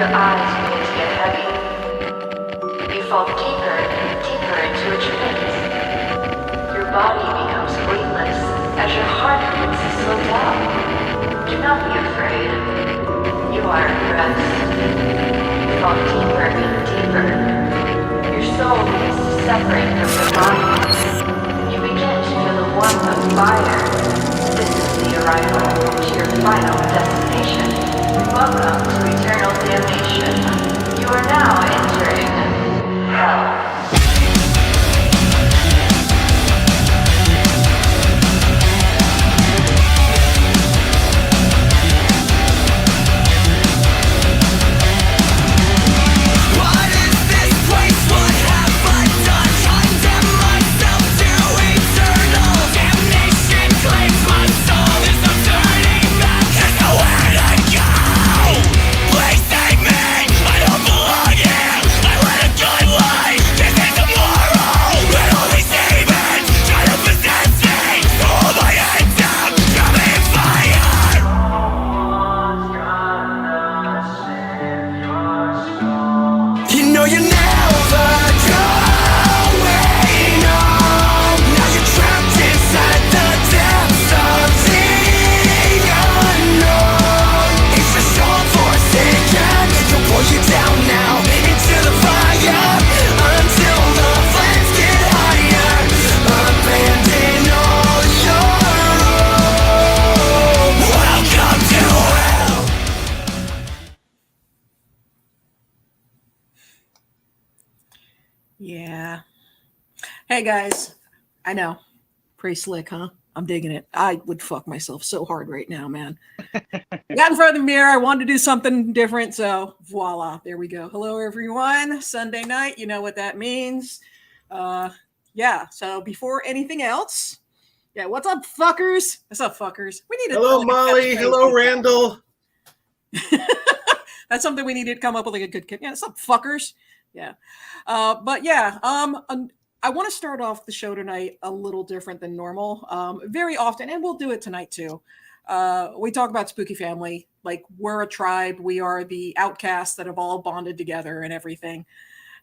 Your eyes begin to get heavy. You fall deeper and deeper into a trance. Your body becomes weightless as your heart begins to slow down. Do not be afraid. You are at rest. You fall deeper and deeper. Your soul begins to separate from your body. You begin to feel the warmth of fire. This is the arrival to your final destination. Welcome to eternal damnation. You are now entering hell. Yeah. Hey guys, I know. Pretty slick, huh? I'm digging it. I would fuck myself so hard right now, man. Got in front of the mirror. I wanted to do something different. So voila, there we go. Hello, everyone. Sunday night. You know what that means. Yeah. So before anything else, yeah. What's up, fuckers? What's up, fuckers? We need to. Hello, Molly. Hello, Randall. That's something we need to come up with, like a good kid. Yeah. What's up, fuckers? Yeah. But yeah. I want to start off the show tonight a little different than normal. Very often, and we'll do it tonight too. We talk about spooky family, like we're a tribe. We are the outcasts that have all bonded together and everything.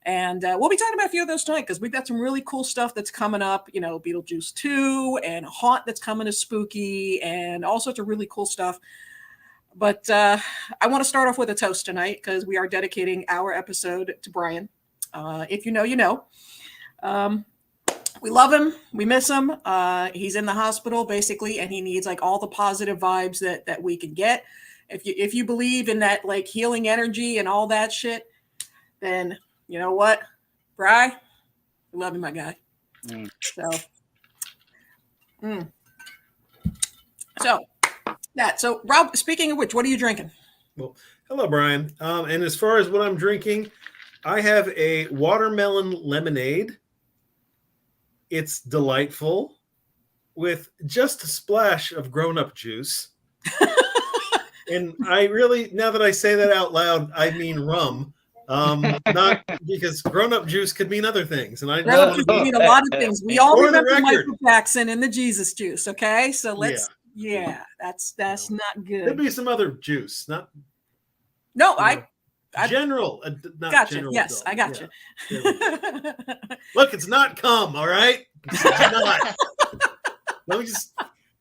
And we'll be talking about a few of those tonight because we've got some really cool stuff that's coming up. You know, Beetlejuice 2 and Haunt that's coming to spooky and all sorts of really cool stuff. But I want to start off with a toast tonight because we are dedicating our episode to Brian. If you know, you know. We love him. We miss him. He's in the hospital basically, and he needs like all the positive vibes that we can get. If you believe in that like healing energy and all that shit, then you know what, Bri, we love you, my guy. So Rob, speaking of which, what are you drinking? Well, hello, Brian. And as far as what I'm drinking, I have a watermelon lemonade. It's delightful with just a splash of grown-up juice. And I really, now that I say that out loud, I mean rum. Not because grown-up juice could mean other things. And I don't want to mean a lot of things. We all remember Michael Jackson and the Jesus juice, okay? So let's that's not good. There'd be some other juice, not general, not gotcha. General. Yes, adult. I got you. Look, it's not cum, all right? It's not. Let me just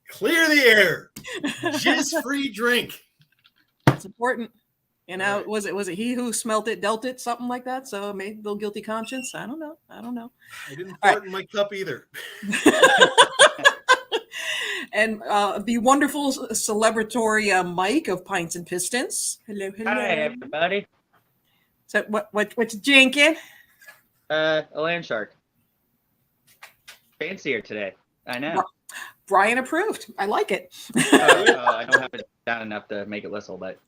clear the air. Jizz-free drink. That's important. You know, right. was it he who smelt it, dealt it, something like that? So it made a little guilty conscience. I don't know. I didn't fart in my cup either. And the wonderful celebratory Mike of Pints and Pistons. Hello. Hi, everybody. So what you drinking? A land shark. Fancier today. I know. Brian approved. I like it. I don't have it down enough to make it whistle, but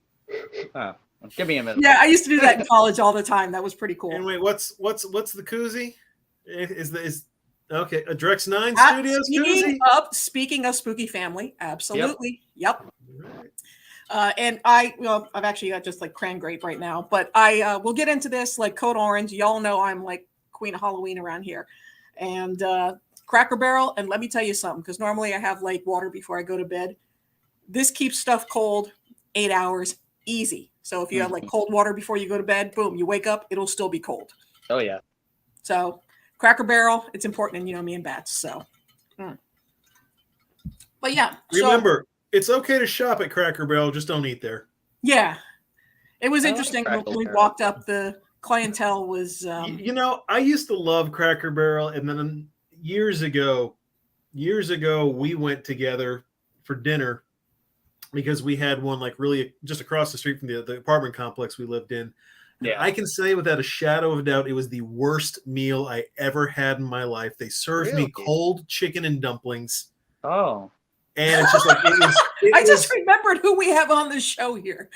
give me a minute. Yeah, I used to do that in college all the time. That was pretty cool. And wait, what's the koozie? Is okay, a Drex 9 Studios koozie? Speaking of spooky family, absolutely. Yep. Right. And I've actually got just like cran grape right now, but I will get into this like Code Orange. Y'all know I'm like Queen of Halloween around here, and Cracker Barrel. And let me tell you something, because normally I have like water before I go to bed. This keeps stuff cold 8 hours easy. So if you have like cold water before you go to bed, boom, you wake up, it'll still be cold. Oh yeah. So Cracker Barrel, it's important, and you know me and bats. So, but yeah. Remember, it's okay to shop at Cracker Barrel, just don't eat there. Yeah, it was I like interesting Cracker when we Barrel. walked up. The clientele was. You know, I used to love Cracker Barrel, and then years ago, we went together for dinner because we had one like really just across the street from the apartment complex we lived in. And Yeah. I can say without a shadow of a doubt, it was the worst meal I ever had in my life. They served me Really? cold chicken and dumplings. Oh. And it's just like I just remembered who we have on the show here.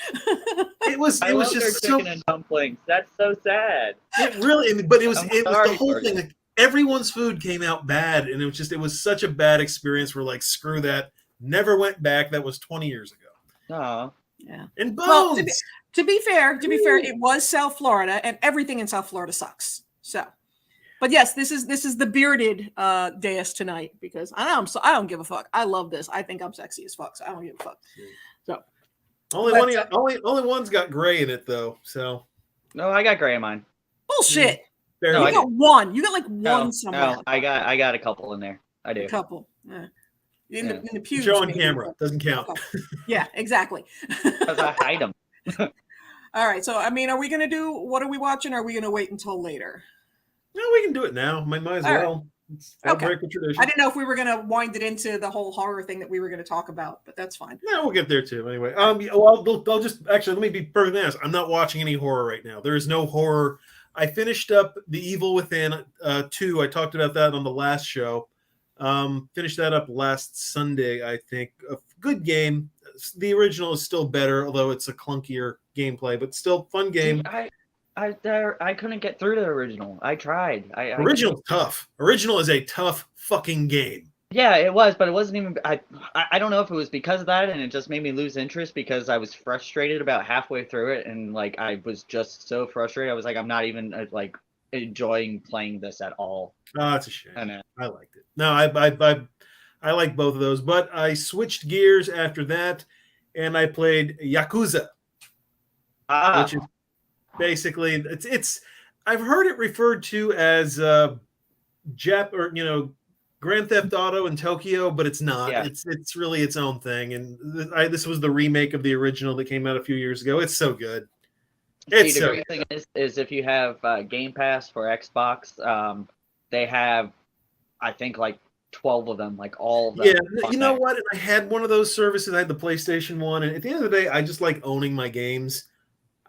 It was I love just their chicken and dumplings. That's so sad. It really, but it was I'm the sorry whole for thing. you. Like, everyone's food came out bad, and it was such a bad experience. We're like, screw that. Never went back. That was 20 years ago. Oh. Yeah. And Bones. Well, to be fair, it was South Florida, and everything in South Florida sucks. So, but yes, this is the bearded dais tonight because I don't give a fuck. I love this. I think I'm sexy as fuck, so I don't give a fuck. So only one's got gray in it though. So No, I got gray in mine. bullshit. No, You got one. You got like one No, somewhere. no, I got a couple in there. I do. A couple. Yeah. In the pubes. show on maybe. camera doesn't count. Yeah, exactly. Because I hide them. All right. So, I mean, are we going to do what are we watching? Or are we going to wait until later? No, we can do it now. Might as All well. Right. Okay. Break the tradition. I didn't know if we were going to wind it into the whole horror thing that we were going to talk about, but that's fine. No, we'll get there too. Anyway, well, I'll just actually let me be perfectly honest. I'm not watching any horror right now. There is no horror. I finished up The Evil Within 2. I talked about that on the last show. Finished that up last Sunday, I think. A good game. The original is still better, although it's a clunkier gameplay, but still fun game. Dude, I couldn't get through the original. I tried. Original's tough. Original is a tough fucking game. Yeah, it was, but it wasn't even. I don't know if it was because of that, and it just made me lose interest because I was frustrated about halfway through it, and like I was just so frustrated. I was like, I'm not even like enjoying playing this at all. Oh, that's a shame. And, I liked it. No, I like both of those, but I switched gears after that, and I played Yakuza, which is basically it's. I've heard it referred to as Grand Theft Auto in Tokyo, but it's not. Yeah. It's really its own thing, and this was the remake of the original that came out a few years ago. It's so good. See, the great thing is if you have Game Pass for Xbox, they have, I think, like 12 of them, like all of them. Yeah, you know what? And I had one of those services. I had the PlayStation 1, and at the end of the day, I just like owning my games.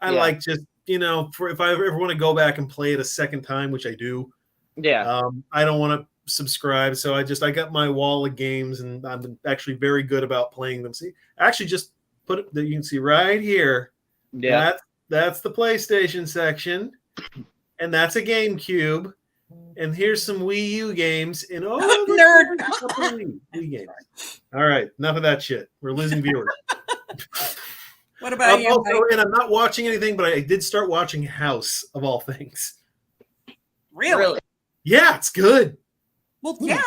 I like just, if I ever want to go back and play it a second time, which I do. Yeah. I don't want to subscribe, so I got my wall of games, and I'm actually very good about playing them. See, actually just put it that you can see right here. Yeah. That's the PlayStation section, and that's a GameCube, and here's some Wii U games. And nerd. Wii games. All right, enough of that shit. We're losing viewers. What about you? And I'm not watching anything, but I did start watching House of all things. Really? Yeah, it's good. Well, yeah.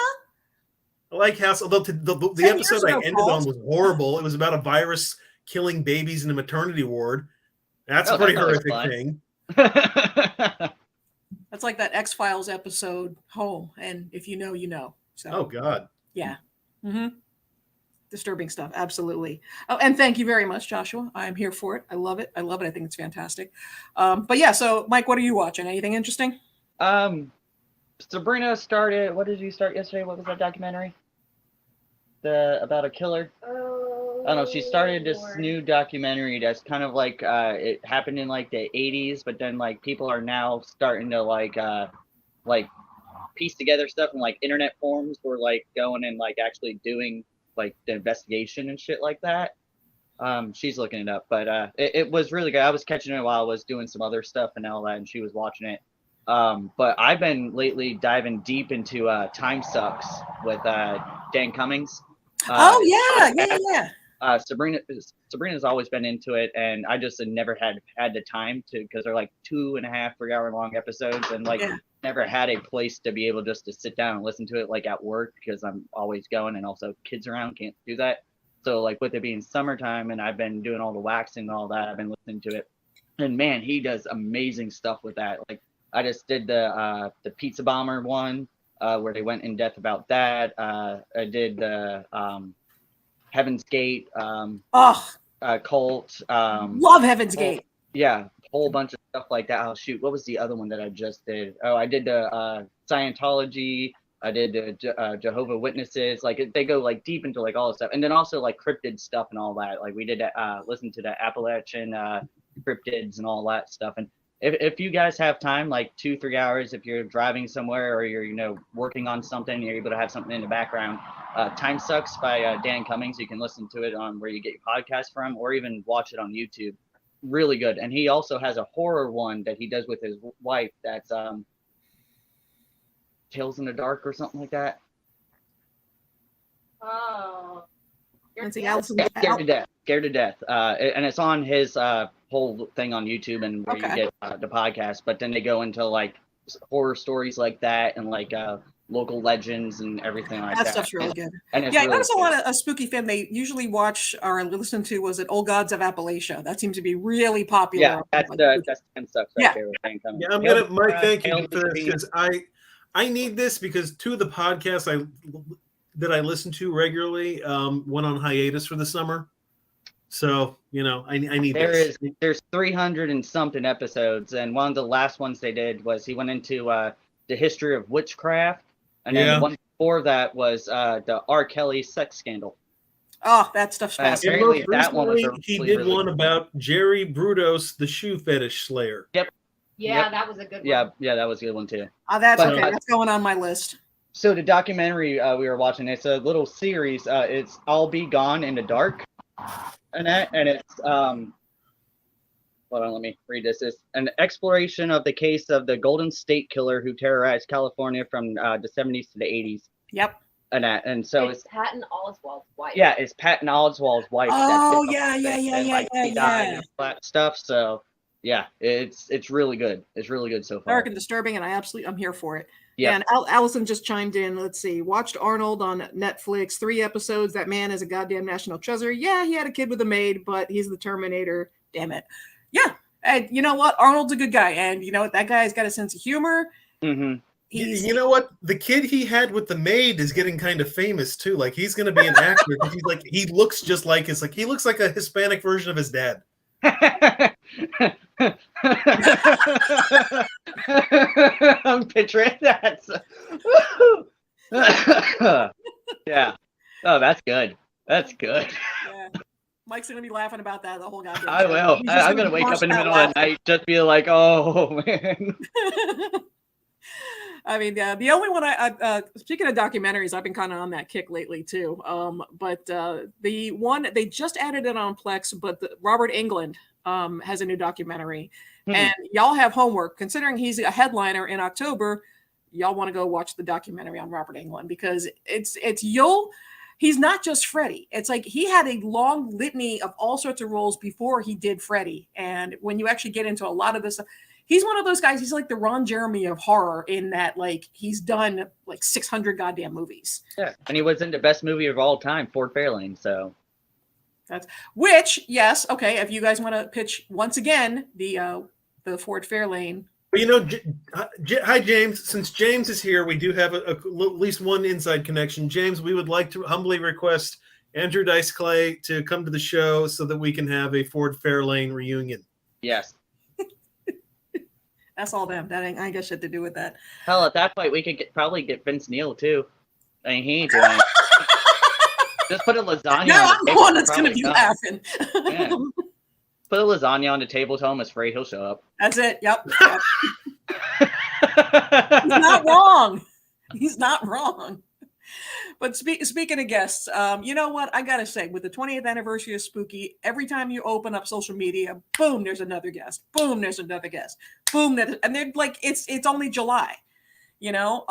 I like House, although the episode I ended on was horrible. It was about a virus killing babies in a maternity ward. That's a pretty horrific thing. That's like that X-Files episode, Home, and if you know, you know. So. Oh, God. Yeah. Mm-hmm. Disturbing stuff, absolutely. Oh, and thank you very much, Joshua. I'm here for it. I love it. I think it's fantastic. But yeah, so Mike, what are you watching? Anything interesting? Sabrina started. What did you start yesterday? What was that documentary? About a killer. I don't know. She started this new documentary that's kind of like it happened in like the 80s, but then like people are now starting to like piece together stuff, and like internet forums were like going and like actually doing like the investigation and shit like that. She's looking it up, but it was really good. I was catching it while I was doing some other stuff and all that, and she was watching it. But I've been lately diving deep into Time Sucks with Dan Cummings. Yeah. Sabrina's always been into it, and I just had never had the time to, because they're like 2.5 3-hour long episodes, and like never had a place to be able just to sit down and listen to it like at work, because I'm always going, and also kids around, can't do that. So like with it being summertime and I've been doing all the waxing and all that, I've been listening to it. And man, he does amazing stuff with that. Like I just did the Pizza Bomber one, where they went in depth about that. I did the Heaven's Gate cult. Love Heaven's Gate. Yeah, whole bunch of stuff like that. Oh shoot, what was the other one that I just did? Oh, I did the Scientology. I did the Jehovah Witnesses. Like they go like deep into like all this stuff, and then also like cryptid stuff and all that. Like we did listen to the Appalachian cryptids and all that stuff. And if you guys have time, like 2-3 hours, if you're driving somewhere or you're working on something, you're able to have something in the background. Time Sucks by Dan Cummings. You can listen to it on where you get your podcast from, or even watch it on YouTube. Really good. And he also has a horror one that he does with his wife. That's Tales in the Dark or something like that. Oh. Scared to Death. And it's on his whole thing on YouTube and where you get the podcast. But then they go into like horror stories like that and like local legends and everything like that. That stuff's really good. And I notice a lot of a spooky fan they usually watch or listen to was it Old Gods of Appalachia. That seems to be really popular. Yeah, that's Time Sucks right there. Yeah, I'm gonna Mike, thank you for this because I need this because two of the podcasts that I listen to regularly went on hiatus for the summer. So, I need this. There's 300 and something episodes, and one of the last ones they did was he went into the history of witchcraft, and then the one before that was the R. Kelly sex scandal. Oh, that stuff's fascinating. Apparently that one was he did really one about Jerry Brudos, the shoe fetish slayer. Yep. Yeah, that was a good one. Yeah, that was a good one too. Oh, that's okay. That's going on my list. So the documentary we were watching, it's a little series. It's I'll Be Gone in the Dark, and it's hold on, let me read this. It's an exploration of the case of the Golden State Killer who terrorized California from the 70s to the 80s. Yep. And so it's Patton Oswalt's wife. Yeah, it's Patton Oswalt's wife. Oh, yeah. That stuff. So yeah, it's really good. It's really good so far. Dark and disturbing, and I'm here for it. Yeah. And Allison just chimed in. Let's see. Watched Arnold on Netflix. 3 episodes. That man is a goddamn national treasure. Yeah, he had a kid with a maid, but he's the Terminator. Damn it. Yeah. And you know what? Arnold's a good guy. And you know what? That guy's got a sense of humor. Mm-hmm. You know what? The kid he had with the maid is getting kind of famous too. Like he's going to be an actor. He looks just like he looks like a Hispanic version of his dad. I'm picturing that. Yeah. Oh, that's good. That's good. Yeah. Mike's gonna be laughing about that the whole goddamn I will. I'm gonna wake up in the middle of the night, just be like, "Oh man." I mean, the only one I speaking of documentaries, I've been kind of on that kick lately too. But the one they just added it on Plex, but Robert Englund has a new documentary, and y'all have homework. Considering he's a headliner in October, y'all want to go watch the documentary on Robert Englund because he's not just Freddy. It's like he had a long litany of all sorts of roles before he did Freddy, and when you actually get into a lot of this. He's one of those guys. He's like the Ron Jeremy of horror in that, like, he's done like 600 goddamn movies. Yeah, and he was in the best movie of all time, Ford Fairlane. So that's yes, okay. If you guys want to pitch once again the Ford Fairlane. Well, hi James. Since James is here, we do have at least one inside connection. James, we would like to humbly request Andrew Dice Clay to come to the show so that we can have a Ford Fairlane reunion. Yes. That's all them. That ain't got shit to do with that. Hell, at that point, we could probably get Vince Neil too. I mean, he ain't doing it. Just put a lasagna. No, on I'm the one that's going to be laughing. Yeah. Put a lasagna on the table. Tell him it's free. He'll show up. That's it. Yep. He's not wrong. He's not wrong. But speaking of guests, you know what? I got to say, with the 20th anniversary of Spooky, every time you open up social media, boom, there's another guest. Boom, there's another guest. Boom, and they're like, it's only July. You know,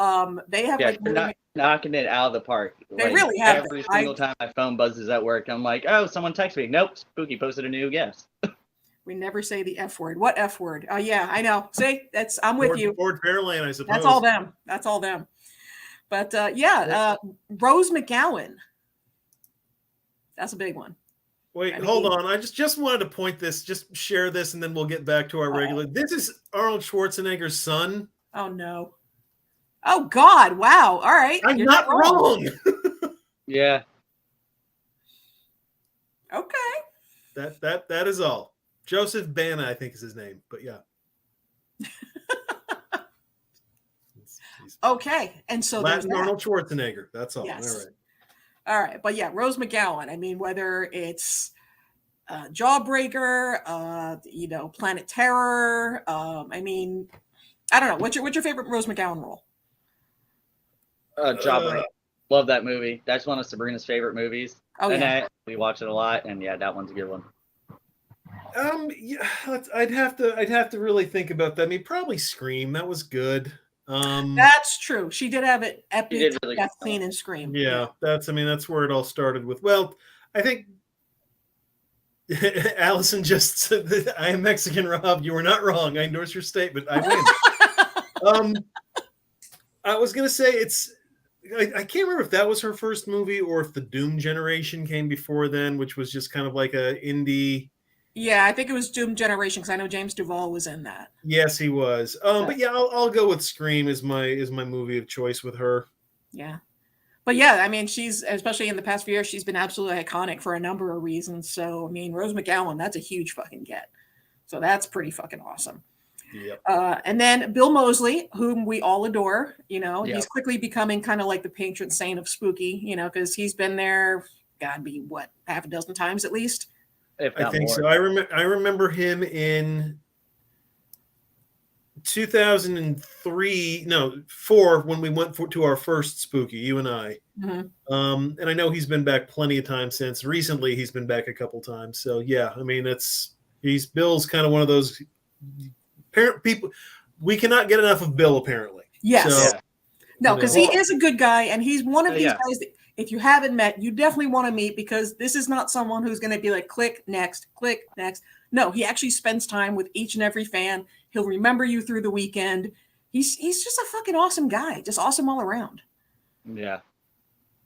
they have they're knocking it out of the park. They really have. Every single time my phone buzzes at work, I'm like, oh, someone texted me. Nope, Spooky posted a new guest. We never say the F word. What F word? Oh, yeah, I know. See, I'm with you. Ford Fairlane, I suppose. That's all them. But Rose McGowan. That's a big one. Wait, I mean, hold on. I just wanted to point this, just share this, and then we'll get back to our regular. This is Arnold Schwarzenegger's son. Oh no. Oh God! Wow. All right. I'm You're not wrong. Yeah. Okay. That is all. Joseph Bana, I think is his name, but yeah. He's Okay. And so there's Latin that. Arnold Schwarzenegger. That's all. Yes. All right. All right. But yeah, Rose McGowan. I mean, whether it's Jawbreaker, Planet Terror. I mean, I don't know. What's your favorite Rose McGowan role? Jawbreaker. Love that movie. That's one of Sabrina's favorite movies. Oh yeah. We watch it a lot, and yeah, that one's a good one. Yeah, I'd have to really think about that. I mean, probably Scream. That was good. That's true. She did have an epic really death scene in Scream. Yeah, that's where it all started with. Well, I think Allison just said that I am Mexican, Rob. You were not wrong. I endorse your statement. I win. I was gonna say I can't remember if that was her first movie or if the Doom Generation came before then, which was just kind of like a indie. Yeah, I think it was Doom Generation because I know James Duvall was in that. Yes, he was. But yeah, I'll go with Scream as my movie of choice with her. Yeah. But yeah, I mean, she's, especially in the past few years, she's been absolutely iconic for a number of reasons. So, I mean, Rose McGowan, that's a huge fucking get. So that's pretty fucking awesome. Yep. And then Bill Moseley, whom we all adore, Yep. he's quickly becoming kind of like the patron saint of spooky, because he's been there, gotta be, half a dozen times at least? If I not think more. so. I remember him in 2004 when we went to our first spooky, you and I. Mm-hmm. And I know he's been back plenty of times since. Recently, he's been back a couple times. So yeah, I mean, Bill's kind of one of those people. We cannot get enough of Bill, apparently. Yes. So, Yeah. No, because he is a good guy, and he's one of these Yeah. guys that if you haven't met, you definitely want to meet, because this is not someone who's going to be like, click, next, click, next. No, he actually spends time with each and every fan. He'll remember you through the weekend. He's just a fucking awesome guy. Just awesome all around. Yeah.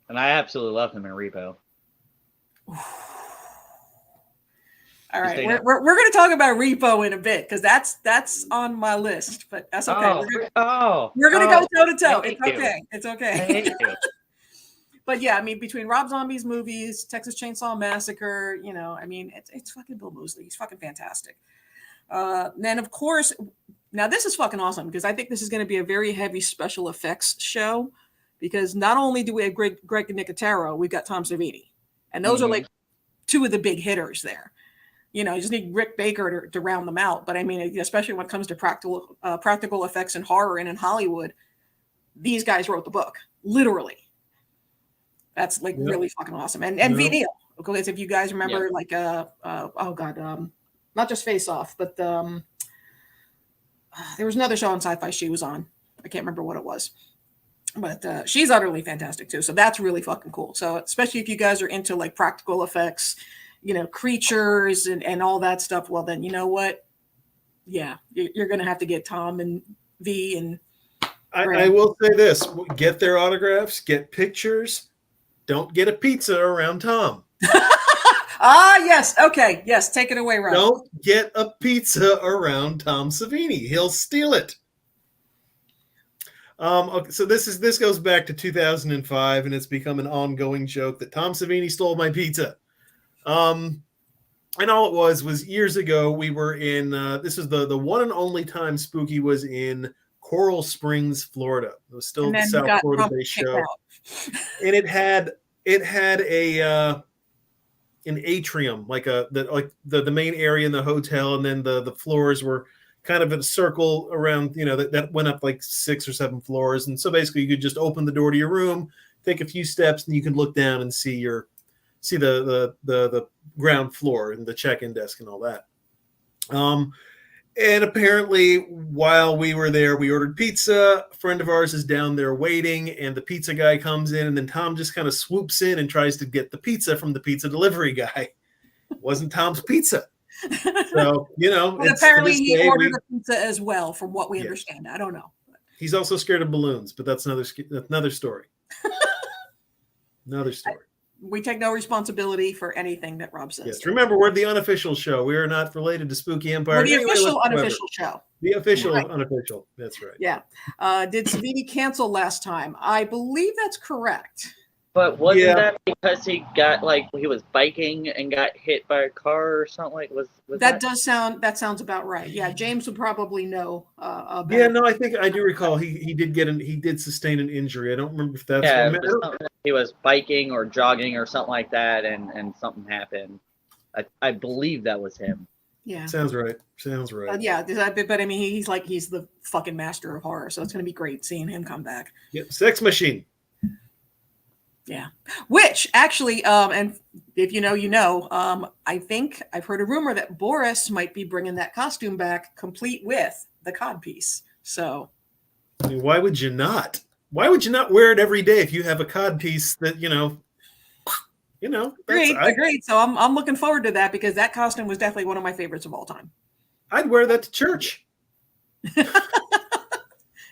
And I absolutely love him in Repo. All right, Stay we're going to talk about Repo in a bit, because that's on my list, but that's okay. We're going to go toe to toe. It's okay. It's okay. I hate you. But yeah, I mean, between Rob Zombie's movies, Texas Chainsaw Massacre, I mean, it's fucking Bill Moseley. He's fucking fantastic. Then, of course, now this is fucking awesome, because I think this is going to be a very heavy special effects show, because not only do we have Greg Nicotero, we've got Tom Savini. And those are like two of the big hitters there. You just need Rick Baker to round them out. But I mean, especially when it comes to practical effects in horror and in Hollywood, these guys wrote the book, literally. That's like really fucking awesome. And Neil, because if you guys remember, like not just Face Off, but there was another show on Sci-Fi she was on. I can't remember what it was, but she's utterly fantastic too. So that's really fucking cool. So especially if you guys are into like practical effects, creatures and all that stuff, well then, you know what? Yeah, you're gonna have to get Tom and V and. I will say this: get their autographs, get pictures. Don't get a pizza around Tom. Yes. Okay. Yes. Take it away, Rob. Don't get a pizza around Tom Savini. He'll steal it. Okay, so this goes back to 2005, and it's become an ongoing joke that Tom Savini stole my pizza. And all it was years ago. We were in. This is the one and only time Spooky was in Coral Springs, Florida. It was still the South Florida-based show, and it had an atrium, like the main area in the hotel, and then the floors were kind of in a circle around, that went up like 6 or 7 floors, and so basically you could just open the door to your room, take a few steps, and you could look down and see the ground floor and the check-in desk and all that. And apparently, while we were there, we ordered pizza. A friend of ours is down there waiting, and the pizza guy comes in, and then Tom just kind of swoops in and tries to get the pizza from the pizza delivery guy. It wasn't Tom's pizza. So, but apparently he ordered a pizza as well, from what we understand. I don't know. He's also scared of balloons, but that's another story. Another story. we take no responsibility for anything that Rob says. Yes, remember, we're the unofficial show. We are not related to Spooky Empire. We're the Anyway, official, whatsoever. unofficial show. The official, unofficial. That's right. Yeah. Did Savini cancel last time? I believe that's correct. But wasn't that because he was biking and got hit by a car or something like? Was that sounds about right? Yeah, James would probably know. Yeah, no, I think I do recall he did sustain an injury. I don't remember if that's he was biking or jogging or something like that, and something happened. I believe that was him. Yeah, sounds right. Yeah, but I mean, he's the fucking master of horror, so it's going to be great seeing him come back. Yep, Sex Machine. Yeah, which actually, and if you know, you know. I think I've heard a rumor that Boris might be bringing that costume back, complete with the codpiece. So, I mean, why would you not? Why would you not wear it every day if you have a codpiece that you know? Agreed. So I'm looking forward to that because that costume was definitely one of my favorites of all time. I'd wear that to church.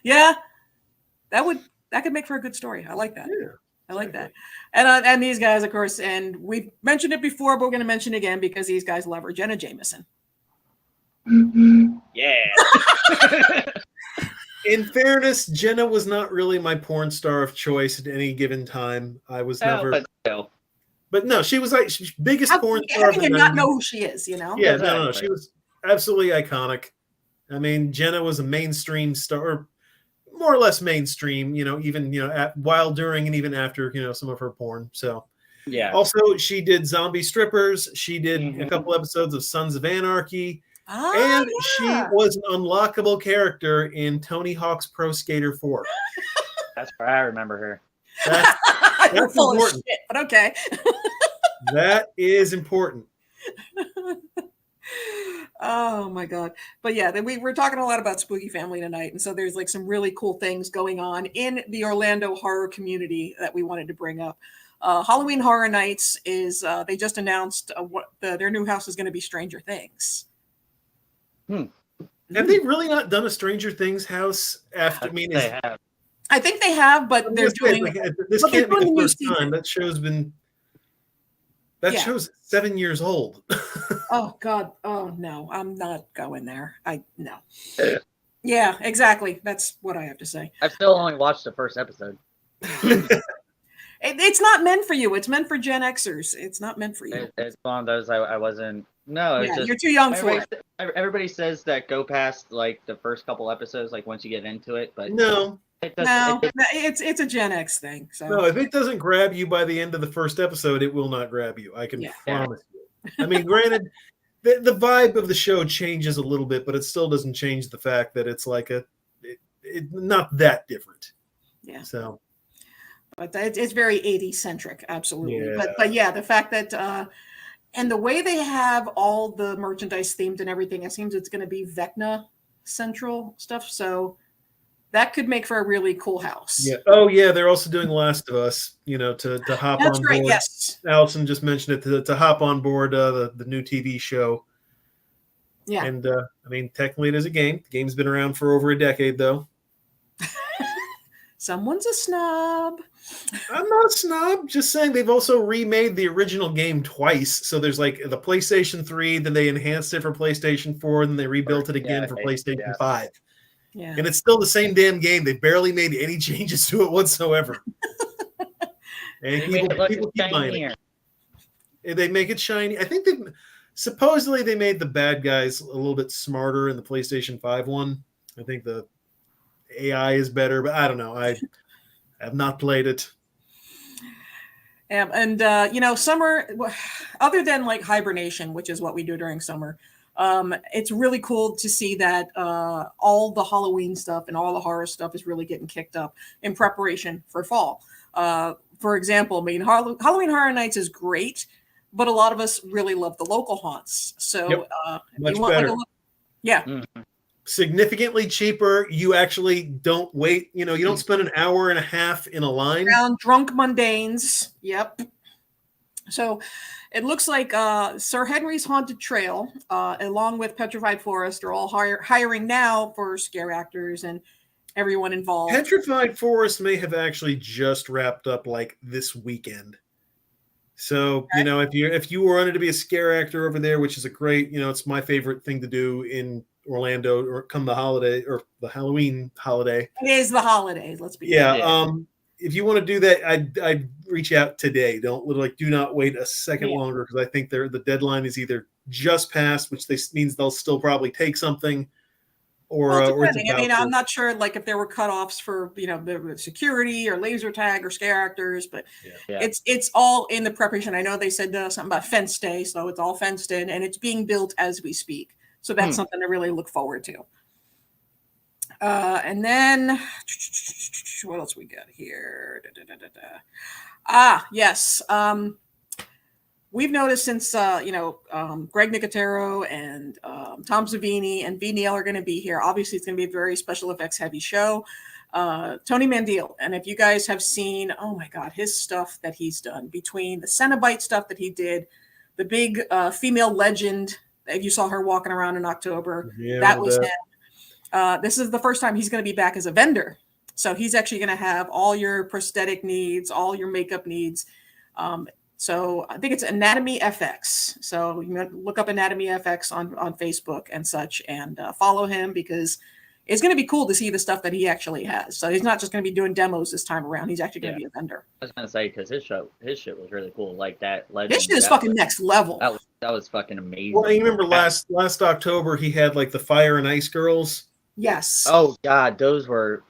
Yeah, that could make for a good story. I like that. Yeah. I like that. And these guys, of course, and we've mentioned it before, but we're going to mention it again because these guys love her, Jenna Jameson. Yeah. In fairness, Jenna was not really my porn star of choice at any given time. I was never. But no, she was like biggest porn star. How can you not know who she is? You know? Yeah, no, she was absolutely iconic. I mean, Jenna was a mainstream star. More or less mainstream, even while, during, and even after some of her porn. So yeah. Also, she did Zombie Strippers. She did a couple episodes of Sons of Anarchy, and she was an unlockable character in Tony Hawk's Pro Skater 4. That's where I remember her. That's full important. of shit, but okay. That is important. Oh my god. But yeah, we're talking a lot about Spooky Family tonight, and so there's like some really cool things going on in the Orlando horror community that we wanted to bring up. Halloween Horror Nights is they just announced their new house is going to be Stranger Things. Have they really not done a Stranger Things house after? They have. I think they have, but they're doing this can't be the first time. That show's been show's 7 years old. Oh God. Oh no, I'm not going there. No. Yeah, exactly. That's what I have to say. I've still only watched the first episode. It's not meant for you. It's meant for Gen Xers. It's not meant for you. It's one of those I wasn't. No, yeah, you're too young for it. Everybody says that go past like the first couple episodes, like once you get into it, but no. It's a Gen X thing. So no, if it doesn't grab you by the end of the first episode, it will not grab you. I can promise you. I mean, granted, the vibe of the show changes a little bit, but it still doesn't change the fact that it's like not that different. Yeah. So, but it's very 80s centric, absolutely. Yeah. But yeah, the fact that and the way they have all the merchandise themed and everything, it seems it's going to be Vecna central stuff. So that could make for a really cool house. Yeah. Oh, yeah. They're also doing Last of Us, to hop on board. Yes. Allison just mentioned it to hop on board the new TV show. Yeah. And I mean, technically it is a game. The game's been around for over a decade, though. Someone's a snob. I'm not a snob. Just saying they've also remade the original game twice. So there's like the PlayStation 3, then they enhanced it for PlayStation 4, and then they rebuilt it again for PlayStation 5. Yeah. And it's still the same damn game. They barely made any changes to it whatsoever. And people keep buying it. They make it shiny. I think supposedly they made the bad guys a little bit smarter in the PlayStation 5 one. I think the AI is better, but I don't know. I have not played it. And summer, other than like hibernation, which is what we do during summer, it's really cool to see that all the Halloween stuff and all the horror stuff is really getting kicked up in preparation for fall. For example, I mean, Halloween Horror Nights is great, but a lot of us really love the local haunts. So much better. Mm-hmm. Significantly cheaper. You actually don't wait. You don't spend an hour and a half in a line. Around drunk mundanes. Yep. So it looks like Sir Henry's Haunted Trail, along with Petrified Forest, are all hiring now for scare actors and everyone involved. Petrified Forest may have actually just wrapped up like this weekend. So, if you wanted to be a scare actor over there, which is a great, it's my favorite thing to do in Orlando or come the holiday or the Halloween holiday. It is the holidays. Let's be Yeah. Yeah. If you want to do that, I'd reach out today. Do not wait a second longer, because I think the deadline is either just passed, which means they'll still probably take something, or it's depending. I about mean, to. I'm not sure like if there were cutoffs for the security or laser tag or scare actors, but Yeah. it's all in the preparation. I know they said something about fenced day, so it's all fenced in and it's being built as we speak. So that's something to really look forward to. And then what else we got here? Yes. We've noticed since Greg Nicotero and Tom Savini and VNL are going to be here. Obviously, it's going to be a very special effects heavy show. Tony Mandiel, and if you guys have seen, oh my God, his stuff that he's done between the Cenobite stuff that he did, the big female legend. If you saw her walking around in October, that was him. This is the first time he's going to be back as a vendor. So he's actually going to have all your prosthetic needs, all your makeup needs. So I think it's Anatomy FX. So you look up Anatomy FX on Facebook and such, and follow him, because it's going to be cool to see the stuff that he actually has. So he's not just going to be doing demos this time around. He's actually going to be a vendor. I was going to say, because his shit was really cool. Like that legend. This shit is fucking next level. That was fucking amazing. Well, you remember last October he had like the Fire and Ice Girls. Yes. Oh God, those were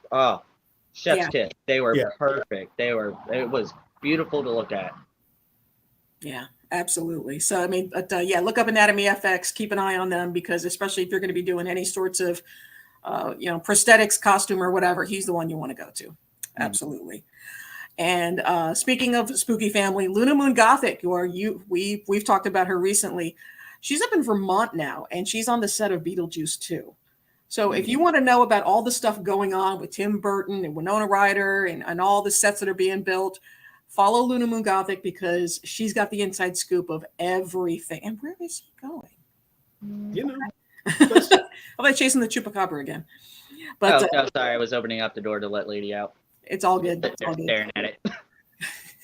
chef's kiss. They were perfect. It was beautiful to look at. Yeah, absolutely. So, I mean, look up Anatomy FX, keep an eye on them, because especially if you're going to be doing any sorts of, prosthetics, costume or whatever, he's the one you want to go to. Absolutely. And speaking of spooky family, Luna Moon Gothic, we've talked about her recently. She's up in Vermont now, and she's on the set of Beetlejuice 2. So if you want to know about all the stuff going on with Tim Burton and Winona Ryder and all the sets that are being built, follow Luna Moon Gothic, because she's got the inside scoop of everything. And where is he going? How about chasing the chupacabra again? But sorry, I was opening up the door to let Lady out. It's all good. It's all They're good. staring at it.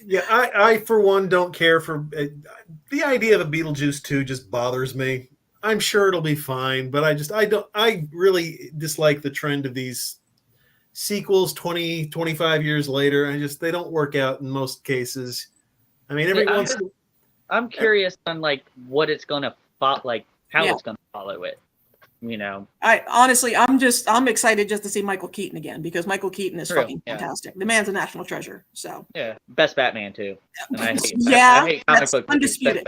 Yeah, I for one don't care for the idea of a Beetlejuice 2. Just bothers me. I'm sure it'll be fine, but I really dislike the trend of these sequels 20, 25 years later. They don't work out in most cases. I mean, I'm curious on like what it's gonna follow, like how it's gonna follow it. I honestly, I'm excited just to see Michael Keaton again, because Michael Keaton is fucking fantastic. The man's a national treasure. So best Batman too. And I hate that's undisputed.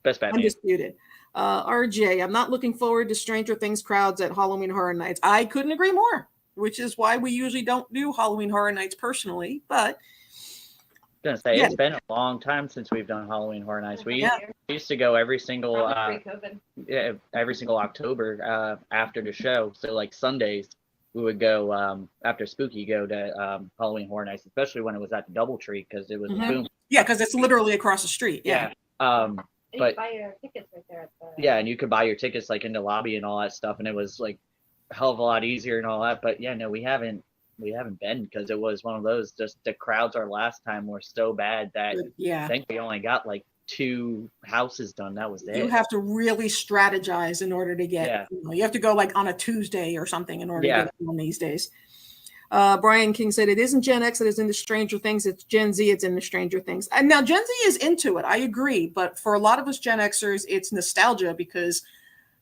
Best Batman. Undisputed. RJ, I'm not looking forward to Stranger Things crowds at Halloween Horror Nights. I couldn't agree more, which is why we usually don't do Halloween Horror Nights personally. But I was gonna say it's been a long time since we've done Halloween Horror Nights. We used to go every single October after the show. So like Sundays we would go after Spooky, go to Halloween Horror Nights, especially when it was at the DoubleTree, because it was boom. Yeah, because it's literally across the street. Yeah. But you buy your tickets right there at the... and you could buy your tickets like in the lobby and all that stuff, and it was like a hell of a lot easier and all that. But we haven't been, because it was one of those, just the crowds our last time were so bad that I think we only got like 2 houses done. That was it. You have to really strategize in order to get you have to go like on a Tuesday or something in order to get one these days. Brian King said it isn't Gen X that is into Stranger Things, it's Gen Z, it's into Stranger Things. And now Gen Z is into it, I agree, but for a lot of us Gen Xers, it's nostalgia, because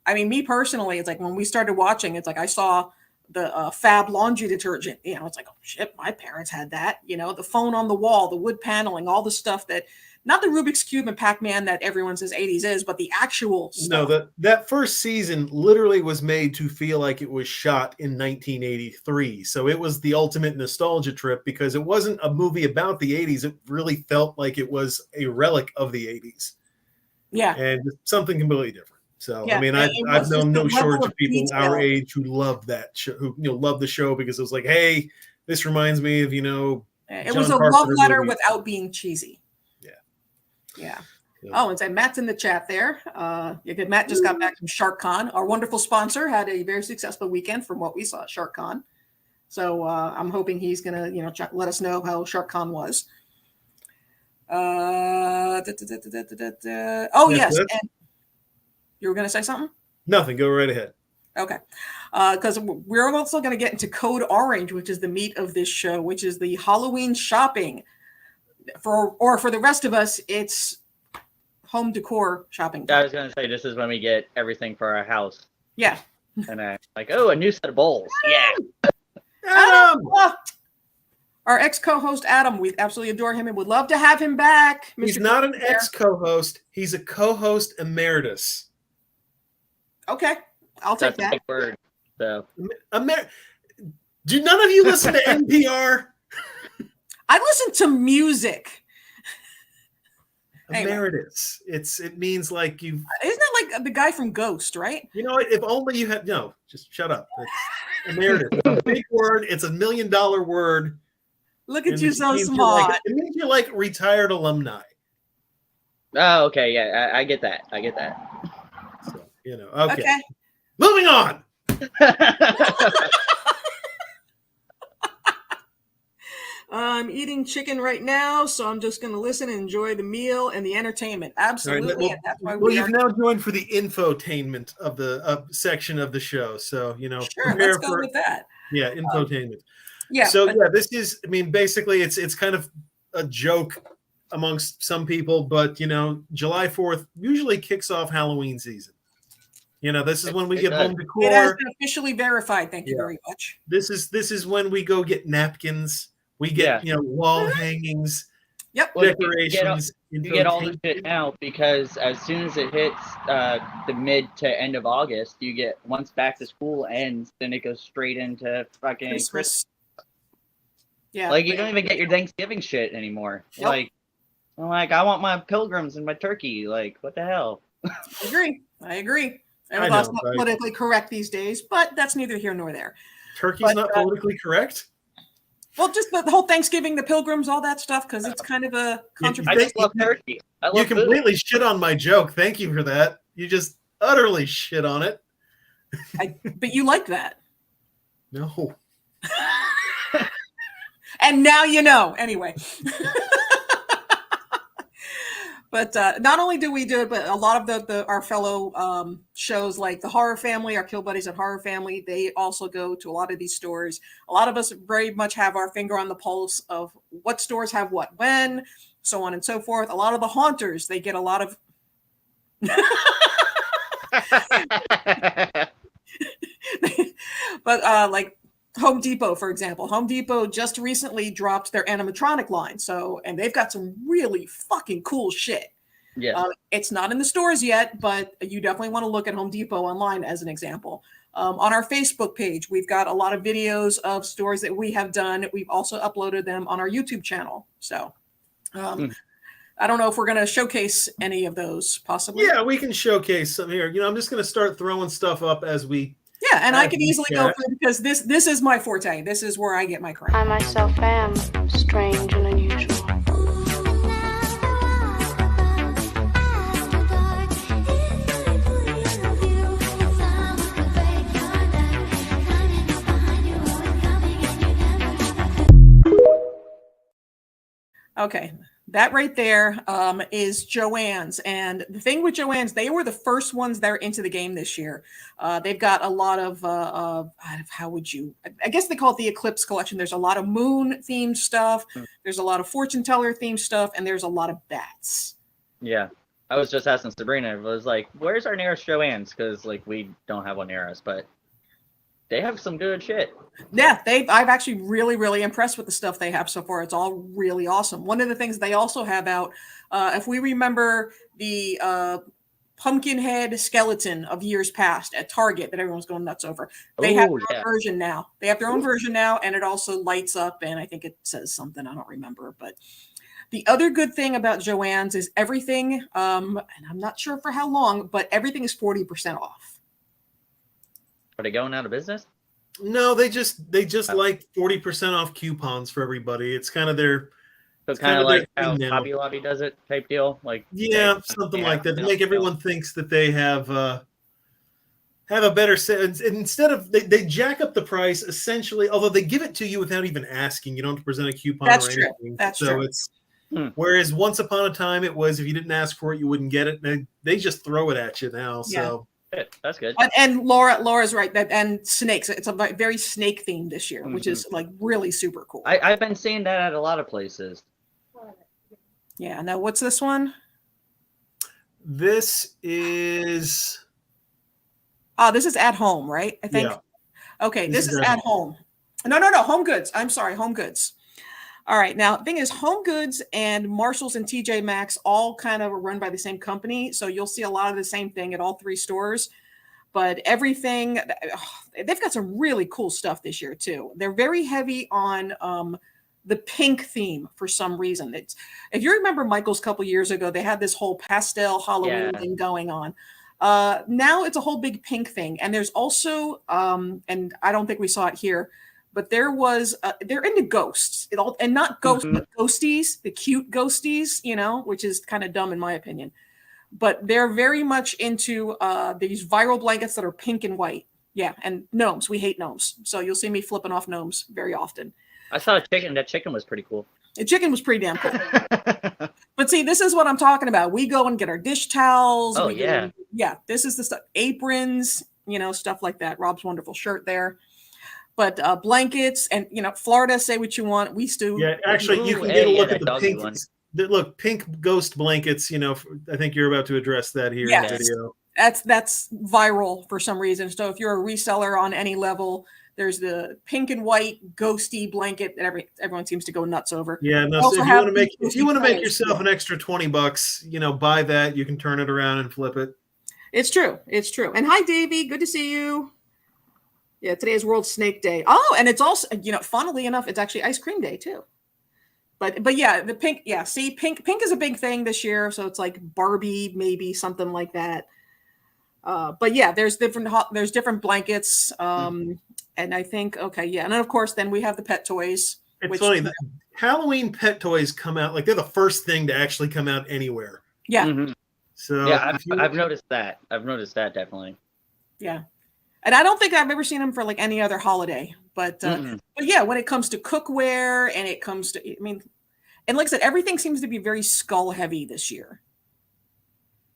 I mean, me personally, it's like when we started watching, it's like I saw the Fab laundry detergent, it's like, oh shit, my parents had that, the phone on the wall, the wood paneling, all the stuff that, not the Rubik's Cube and Pac-Man that everyone says 80s is, but the actual stuff. No, that first season literally was made to feel like it was shot in 1983. So it was the ultimate nostalgia trip, because it wasn't a movie about the 80s. It really felt like it was a relic of the 80s. Yeah. And something completely different. So, I mean, I've known no shortage of people our age who love that show, who love the show, because it was like, hey, this reminds me of, it was a love letter without being cheesy. Yeah. Oh, and Matt's in the chat there. Matt just got back from SharkCon. Our wonderful sponsor had a very successful weekend from what we saw at SharkCon. So I'm hoping he's going to, let us know how SharkCon was. Oh, Yes, yes. yes. And you were going to say something? Nothing. Go right ahead. Okay. Because we're also going to get into Code Orange, which is the meat of this show, which is the Halloween shopping. For the rest of us, it's home decor shopping. I was gonna say this is when we get everything for our house. Yeah. And I'm like, oh, a new set of bowls. Yeah. Adam! Our ex-co-host Adam, we absolutely adore him and would love to have him back. He's Mr. not an Bear. ex-co-host. He's a co-host emeritus. Okay, I'll take That's a that. big word. So Do none of you listen to NPR? I listen to music. Anyway. Emeritus. It means like you. Isn't that like the guy from Ghost, right? You know what? If only you had. No, just shut up. It's emeritus. It's a big word. It's $1 million word. Look at And you, it so means you're smart. like- it means you're like retired alumni. oh, okay, yeah, I get that. So, okay. Okay. Moving on. I'm eating chicken right now, so I'm just going to listen and enjoy the meal and the entertainment. Absolutely. All right, and that's why well, we you've are. now joined for the infotainment of the section of the show. So, Sure, prepare let's go with that. Yeah, infotainment. Yeah. So this is, basically it's kind of a joke amongst some people, but July 4th usually kicks off Halloween season. This is when we get home decor. It has been officially verified. Thank you Yeah. very much. This is when we go get napkins. We get wall hangings, Yep. decorations. You get all the shit now because as soon as it hits the mid to end of August, you get once back to school ends, then it goes straight into fucking Christmas. Yeah. Like you don't even get your Thanksgiving shit anymore. Nope. Like I want my pilgrims and my turkey. Like what the hell? I agree. I That's know, not right? politically correct these days, but that's neither here nor there. Turkey's not politically correct. Well, just the whole Thanksgiving, the pilgrims, all that stuff, because it's kind of a I controversial. just love turkey. I love You food. completely shit on my joke. Thank you for that. You just utterly shit on it. But you like that. No. And now you know. Anyway. But not only do we do it, but a lot of our fellow shows like the Horror Family, our Kill Buddies at Horror Family, they also go to a lot of these stores. A lot of us very much have our finger on the pulse of what stores have what when, so on and so forth. A lot of the haunters, they get a lot of... But like Home Depot, for example. Home Depot just recently dropped their animatronic line. And they've got some really fucking cool shit. Yeah. It's not in the stores yet, but you definitely want to look at Home Depot online as an example. On our Facebook page, we've got a lot of videos of stores that we have done. We've also uploaded them on our YouTube channel. So I don't know if we're going to showcase any of those possibly. Yeah, we can showcase some here. I'm just going to start throwing stuff up as we... Yeah, and I can easily go through because this is my forte. This is where I get my crown. I myself am strange and unusual. Okay, that right there is Joann's. And the thing with Joann's, they were the first ones that are into the game this year. They've got a lot of, how would you, I guess they call it the Eclipse Collection. There's a lot of moon-themed stuff. There's a lot of fortune teller-themed stuff. And there's a lot of bats. Yeah. I was just asking Sabrina, I was like, where's our nearest Joann's? Because, like, we don't have one near us, but they have some good shit. Yeah, I've actually really, really impressed with the stuff they have so far. It's all really awesome. One of the things they also have out, if we remember the pumpkin head skeleton of years past at Target that everyone's going nuts over, they have their own version now. They have their own version now, and it also lights up, and I think it says something, I don't remember. But the other good thing about Joann's is everything, and I'm not sure for how long, but everything is 40% off. Are they going out of business? No, they just like 40% off coupons for everybody. It's kind of their... So kind of like how Hobby Lobby does it type deal? Like something like that. To make everyone thinks that they have a better sense. Instead of... They jack up the price, essentially, although they give it to you without even asking. You don't have to present a coupon or anything. That's true. Whereas once upon a time it was if you didn't ask for it, you wouldn't get it. They just throw it at you now. So that's good. And Laura's right. And snakes. It's a very snake themed this year, which is like really super cool. I've been seeing that at a lot of places. Yeah. Now, what's this one? This is. This is at home, right? I think. Yeah. Okay, this is at home. No, Home Goods. I'm sorry, Home Goods. All right. Now, the thing is, Home Goods and Marshalls and TJ Maxx all kind of are run by the same company. So you'll see a lot of the same thing at all three stores. But everything, they've got some really cool stuff this year, too. They're very heavy on the pink theme for some reason. If you remember Michael's a couple years ago, they had this whole pastel Halloween thing going on. Now it's a whole big pink thing. And there's also, and I don't think we saw it here, but there was, they're into ghosts, and not ghosts, but ghosties, the cute ghosties, which is kind of dumb in my opinion. But they're very much into these viral blankets that are pink and white. Yeah, and gnomes. We hate gnomes. So you'll see me flipping off gnomes very often. I saw a chicken. That chicken was pretty cool. The chicken was pretty damn cool. But see, this is what I'm talking about. We go and get our dish towels. Oh, yeah. Yeah, this is the stuff. Aprons, stuff like that. Rob's wonderful shirt there. But blankets and, Florida, say what you want. We still. Yeah, actually, you can get a look at the pink ones. Look, pink ghost blankets, I think you're about to address that here in the video. That's viral for some reason. So if you're a reseller on any level, there's the pink and white ghosty blanket that everyone seems to go nuts over. Yeah, no, so if you want to make yourself an extra $20, buy that. You can turn it around and flip it. It's true. And hi, Davey. Good to see you. Yeah, today is World Snake Day. Oh, and it's also, funnily enough, it's actually ice cream day too. But yeah, the pink. Yeah, see, pink is a big thing this year. So it's like Barbie, maybe something like that. But yeah, there's different blankets. And I think, and then of course, then we have the pet toys. It's funny that Halloween pet toys come out like they're the first thing to actually come out anywhere. Yeah. Mm-hmm. So yeah, I've noticed that. I've noticed that definitely. Yeah. And I don't think I've ever seen them for like any other holiday, but yeah, when it comes to cookware and it comes to, and like I said, everything seems to be very skull heavy this year.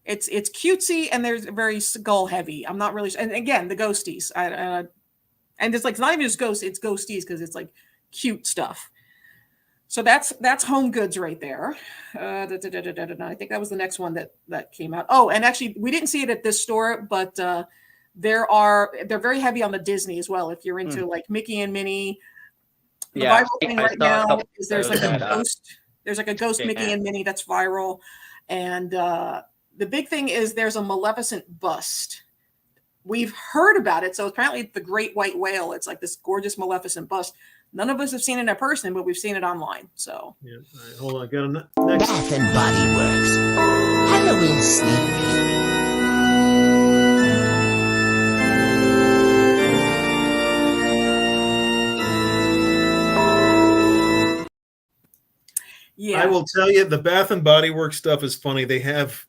It's cutesy and there's very skull heavy. I'm not really, and again, the ghosties, and it's like, it's not even just ghosts, it's ghosties because it's like cute stuff. So that's Home Goods right there. I think that was the next one that came out. Oh, and actually we didn't see it at this store, but they're very heavy on the Disney as well. If you're into like Mickey and Minnie, the viral thing right now is there's like a ghost. There's like a ghost Mickey and Minnie that's viral, and the big thing is there's a Maleficent bust. We've heard about it, so apparently the Great White Whale. It's like this gorgeous Maleficent bust. None of us have seen it in person, but we've seen it online. So yeah, all right, hold on, got a next. Bath and Body Works Halloween sneak peek. yeah, I will tell you, the Bath and Body Works stuff is funny. They have,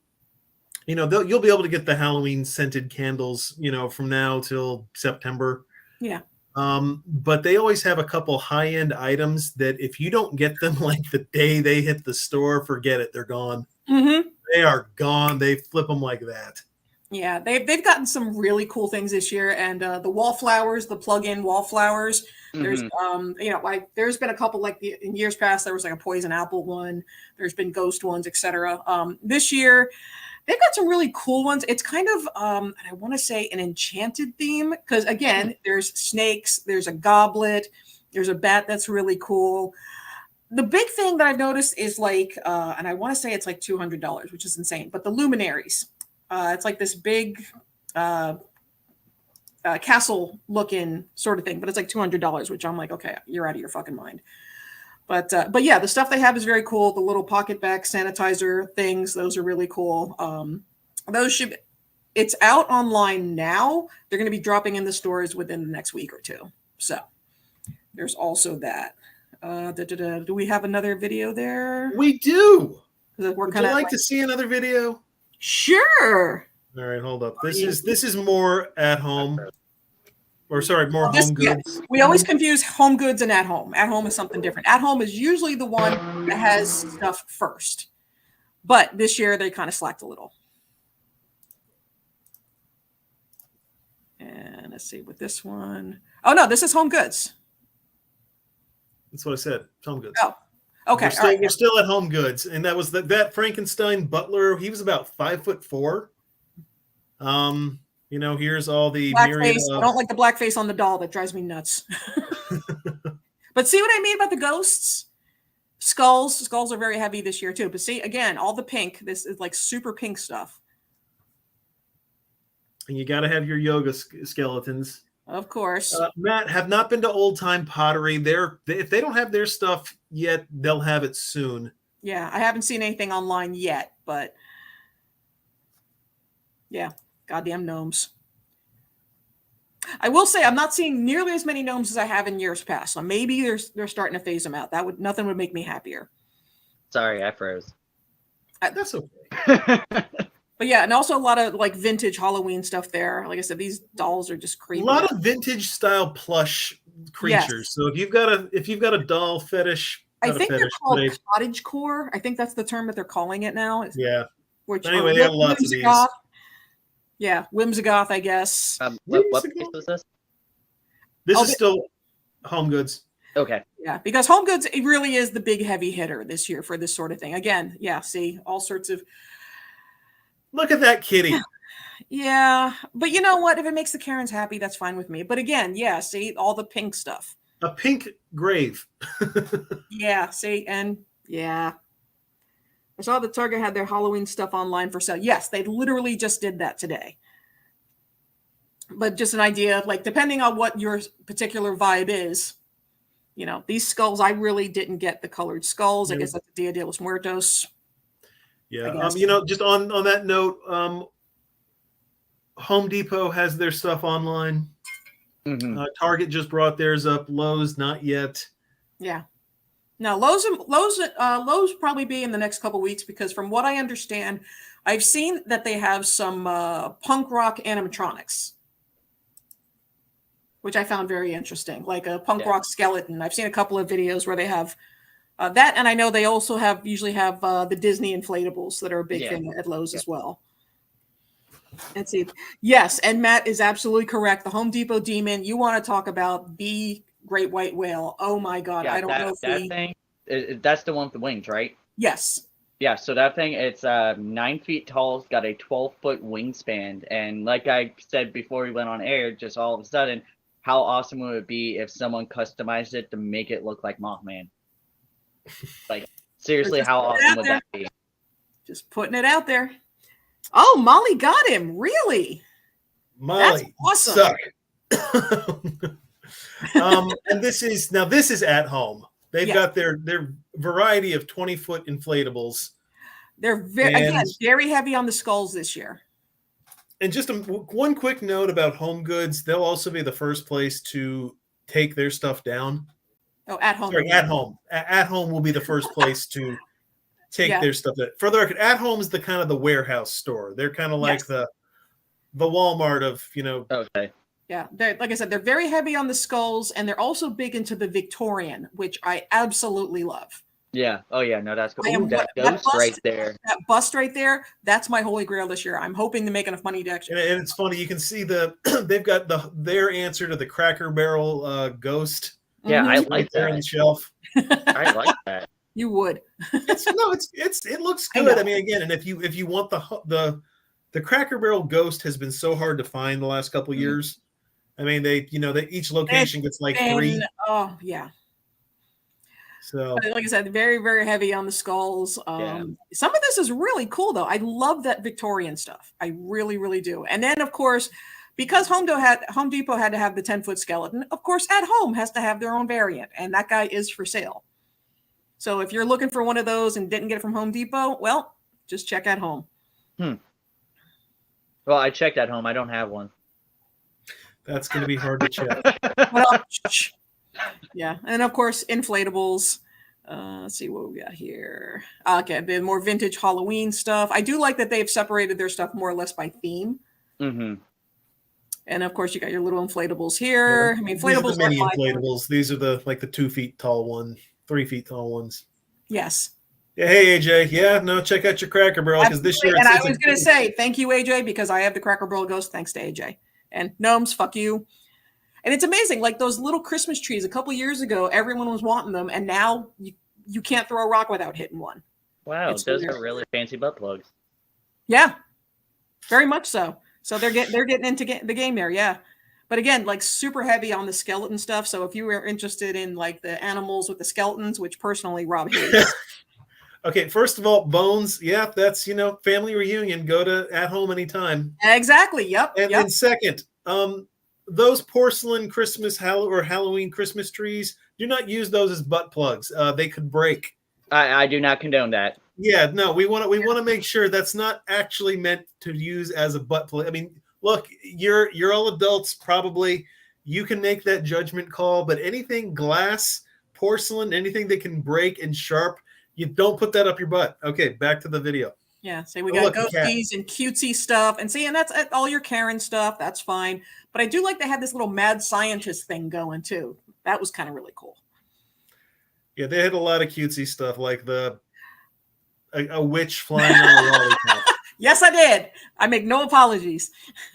you'll be able to get the Halloween scented candles, from now till September. Yeah. But they always have a couple high-end items that if you don't get them like the day they hit the store, forget it. They're gone. Mm-hmm. They are gone. They flip them like that. Yeah, they've gotten some really cool things this year, and the wallflowers, the plug-in wallflowers. There's like there's been a couple like in years past there was like a poison apple one. There's been ghost ones, etc. This year they've got some really cool ones. It's kind of I want to say an enchanted theme because again, there's snakes, there's a goblet, there's a bat that's really cool. The big thing that I've noticed is like, and I want to say it's like $200, which is insane. But the luminaries, it's like this big castle looking sort of thing, but it's like $200, which I'm like, okay, you're out of your fucking mind. But yeah, the stuff they have is very cool. The little pocket back sanitizer things, those are really cool. It's out online now. They're going to be dropping in the stores within the next week or two. So there's also that. Do we have another video there? We do. Would you like to see another video? Sure. All right, hold up. This is more at home. or sorry, more This- home yeah, goods. we always confuse home goods and at home. At home is something different. At home is usually the one that has stuff first. But this year they kind of slacked a little. And let's see with this one. Oh no, this is home goods. That's what I said. Home goods. Oh, okay. We're still, we're still at home goods, and that was that Frankenstein butler. He was about 5'4". You know, here's all the myriad Blackface. of. I don't like the blackface on the doll. That drives me nuts. But see what I mean about the ghosts? Skulls are very heavy this year too. But see, again, all the pink. This is like super pink stuff. And you got to have your yoga skeletons. Of course. Matt, have not been to Old Time Pottery. If they don't have their stuff yet, they'll have it soon. Yeah, I haven't seen anything online yet, but yeah, goddamn gnomes. I will say I'm not seeing nearly as many gnomes as I have in years past. So maybe they're starting to phase them out. Nothing would make me happier. Sorry, I froze. That's okay. But yeah, and also a lot of like vintage Halloween stuff there. Like I said, these dolls are just creepy. A lot of vintage style plush creatures. Yes. So if you've got a doll fetish, I think they're called cottagecore. I think that's the term that they're calling it now. Yeah. Which anyway, they have lots of these. Yeah, Whimsigoth, I guess. What piece was this? This is still home goods. Okay. Yeah, because home goods, it really is the big heavy hitter this year for this sort of thing. Again, yeah, see, all sorts of. Look at that kitty. Yeah, but you know what? If it makes the Karens happy, that's fine with me. But again, yeah, see, all the pink stuff. A pink grave. Yeah, see, and yeah. I saw that Target had their Halloween stuff online for sale. Yes, they literally just did that today. But just an idea, like depending on what your particular vibe is, you know, these skulls, I really didn't get the colored skulls. I guess that's the Dia de los Muertos. Yeah, you know, just on that note, Home Depot has their stuff online. Mm-hmm. Target just brought theirs up. Lowe's not yet. Yeah. Now Lowe's probably be in the next couple weeks because from what I understand, I've seen that they have some punk rock animatronics, which I found very interesting, like a punk rock skeleton. I've seen a couple of videos where they have that, and I know they also usually have the Disney inflatables that are a big thing at Lowe's as well. Let's see. Yes, and Matt is absolutely correct. The Home Depot Demon. You want to talk about the great white whale? Oh my God! I don't know if that thing. That's the one with the wings, right? Yes. Yeah. So that thing, it's 9 feet tall. It's got a 12-foot wingspan, and like I said before we went on air, just all of a sudden, how awesome would it be if someone customized it to make it look like Mothman? Like seriously, how awesome would that be? Just putting it out there. Oh, Molly got him. Really? Molly, that's awesome. Suck. And this is at home. They've got their variety of 20-foot inflatables. They're very heavy on the skulls this year. And just one quick note about Home Goods: they'll also be the first place to take their stuff down. Oh, at home. Sorry, at home. At home will be the first place to take their stuff. For the record, at home is the kind of the warehouse store. They're kind of like the Walmart of, you know. Okay. Yeah, like I said, they're very heavy on the skulls, and they're also big into the Victorian, which I absolutely love. Yeah. Oh yeah. No, that's cool. That ghost right there. That bust right there. That's my holy grail this year. I'm hoping to make enough money to actually. And it's funny. You can see they've got their answer to the Cracker Barrel ghost. Yeah, I like right there that. on the shelf. I like that. You would. It looks good. I mean, again, and if you want the Cracker Barrel ghost has been so hard to find the last couple of years. I mean, each location gets like 3. Oh yeah. So, like I said, very, very heavy on the skulls. Some of this is really cool, though. I love that Victorian stuff. I really, really do. And then, of course, because Home Depot had to have the 10-foot skeleton, of course, At Home has to have their own variant, and that guy is for sale. So if you're looking for one of those and didn't get it from Home Depot, well, just check At Home. Well, I checked At Home. I don't have one. That's going to be hard to check. Well, yeah, and of course, inflatables. Let's see what we got here. Okay, the more vintage Halloween stuff. I do like that they've separated their stuff more or less by theme. Mm-hmm. And of course, you got your little inflatables here. I mean, These are the inflatables mini are my inflatables. These are the 2 feet tall one, 3 feet tall ones. yes. Yeah, hey AJ. Yeah, no, check out your Cracker Barrel because this year And I was going to say thank you, AJ, because I have the Cracker Barrel Ghost thanks to AJ. And gnomes, fuck you. And it's amazing, like those little Christmas trees. A couple years ago, everyone was wanting them, and now you can't throw a rock without hitting one. Wow, those are really fancy butt plugs. Yeah, very much so. So they're getting into the game there, yeah. But again, like super heavy on the skeleton stuff. So if you were interested in like the animals with the skeletons, which personally Rob hates. Okay, first of all, bones. Yeah, that's family reunion. Go to at home anytime. Exactly. Yep. And second, those porcelain Christmas or Halloween Christmas trees, do not use those as butt plugs. They could break. I do not condone that. Yeah, no, we want to make sure that's not actually meant to use as a butt plug. I mean, look, you're all adults probably. You can make that judgment call, but anything glass, porcelain, anything that can break and sharp, you don't put that up your butt. Okay, back to the video. Yeah, so we got ghosties and cutesy stuff, and that's all your Karen stuff. That's fine, but I do like they had this little mad scientist thing going too. That was kind of really cool. Yeah, they had a lot of cutesy stuff, like a witch flying on a lollipop. Yes, I did. I make no apologies.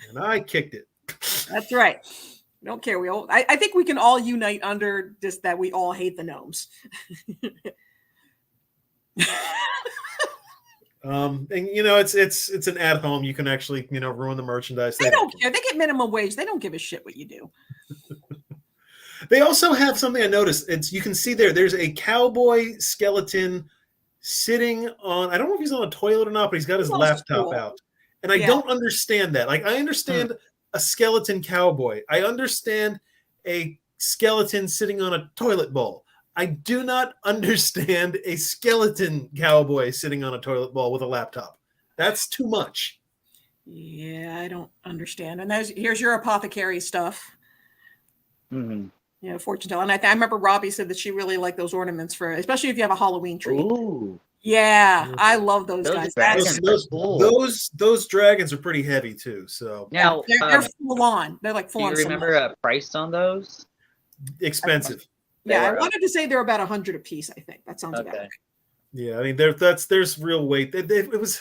And I kicked it. That's right. Don't care. I think we can all unite under this that we all hate the gnomes. And it's an at home. You can actually ruin the merchandise. They don't care. They get minimum wage. They don't give a shit what you do. They also have something I noticed. You can see there's a cowboy skeleton sitting on, I don't know if he's on a toilet or not, but he's got his laptop out. And I don't understand that. Like, I understand a skeleton cowboy. I understand a skeleton sitting on a toilet bowl. I do not understand a skeleton cowboy sitting on a toilet bowl with a laptop. That's too much. Yeah, I don't understand. And here's your apothecary stuff. Mm-hmm. Yeah, fortune telling. And I remember Robbie said that she really liked those ornaments especially if you have a Halloween tree. Ooh. Yeah, I love those guys. Those dragons are pretty heavy too. So now they're full on. They're like full on. Do you remember a price on those? Expensive. Yeah, I wanted to say they're about $100 a piece. I think that sounds about right. Yeah, I mean there's real weight. It was,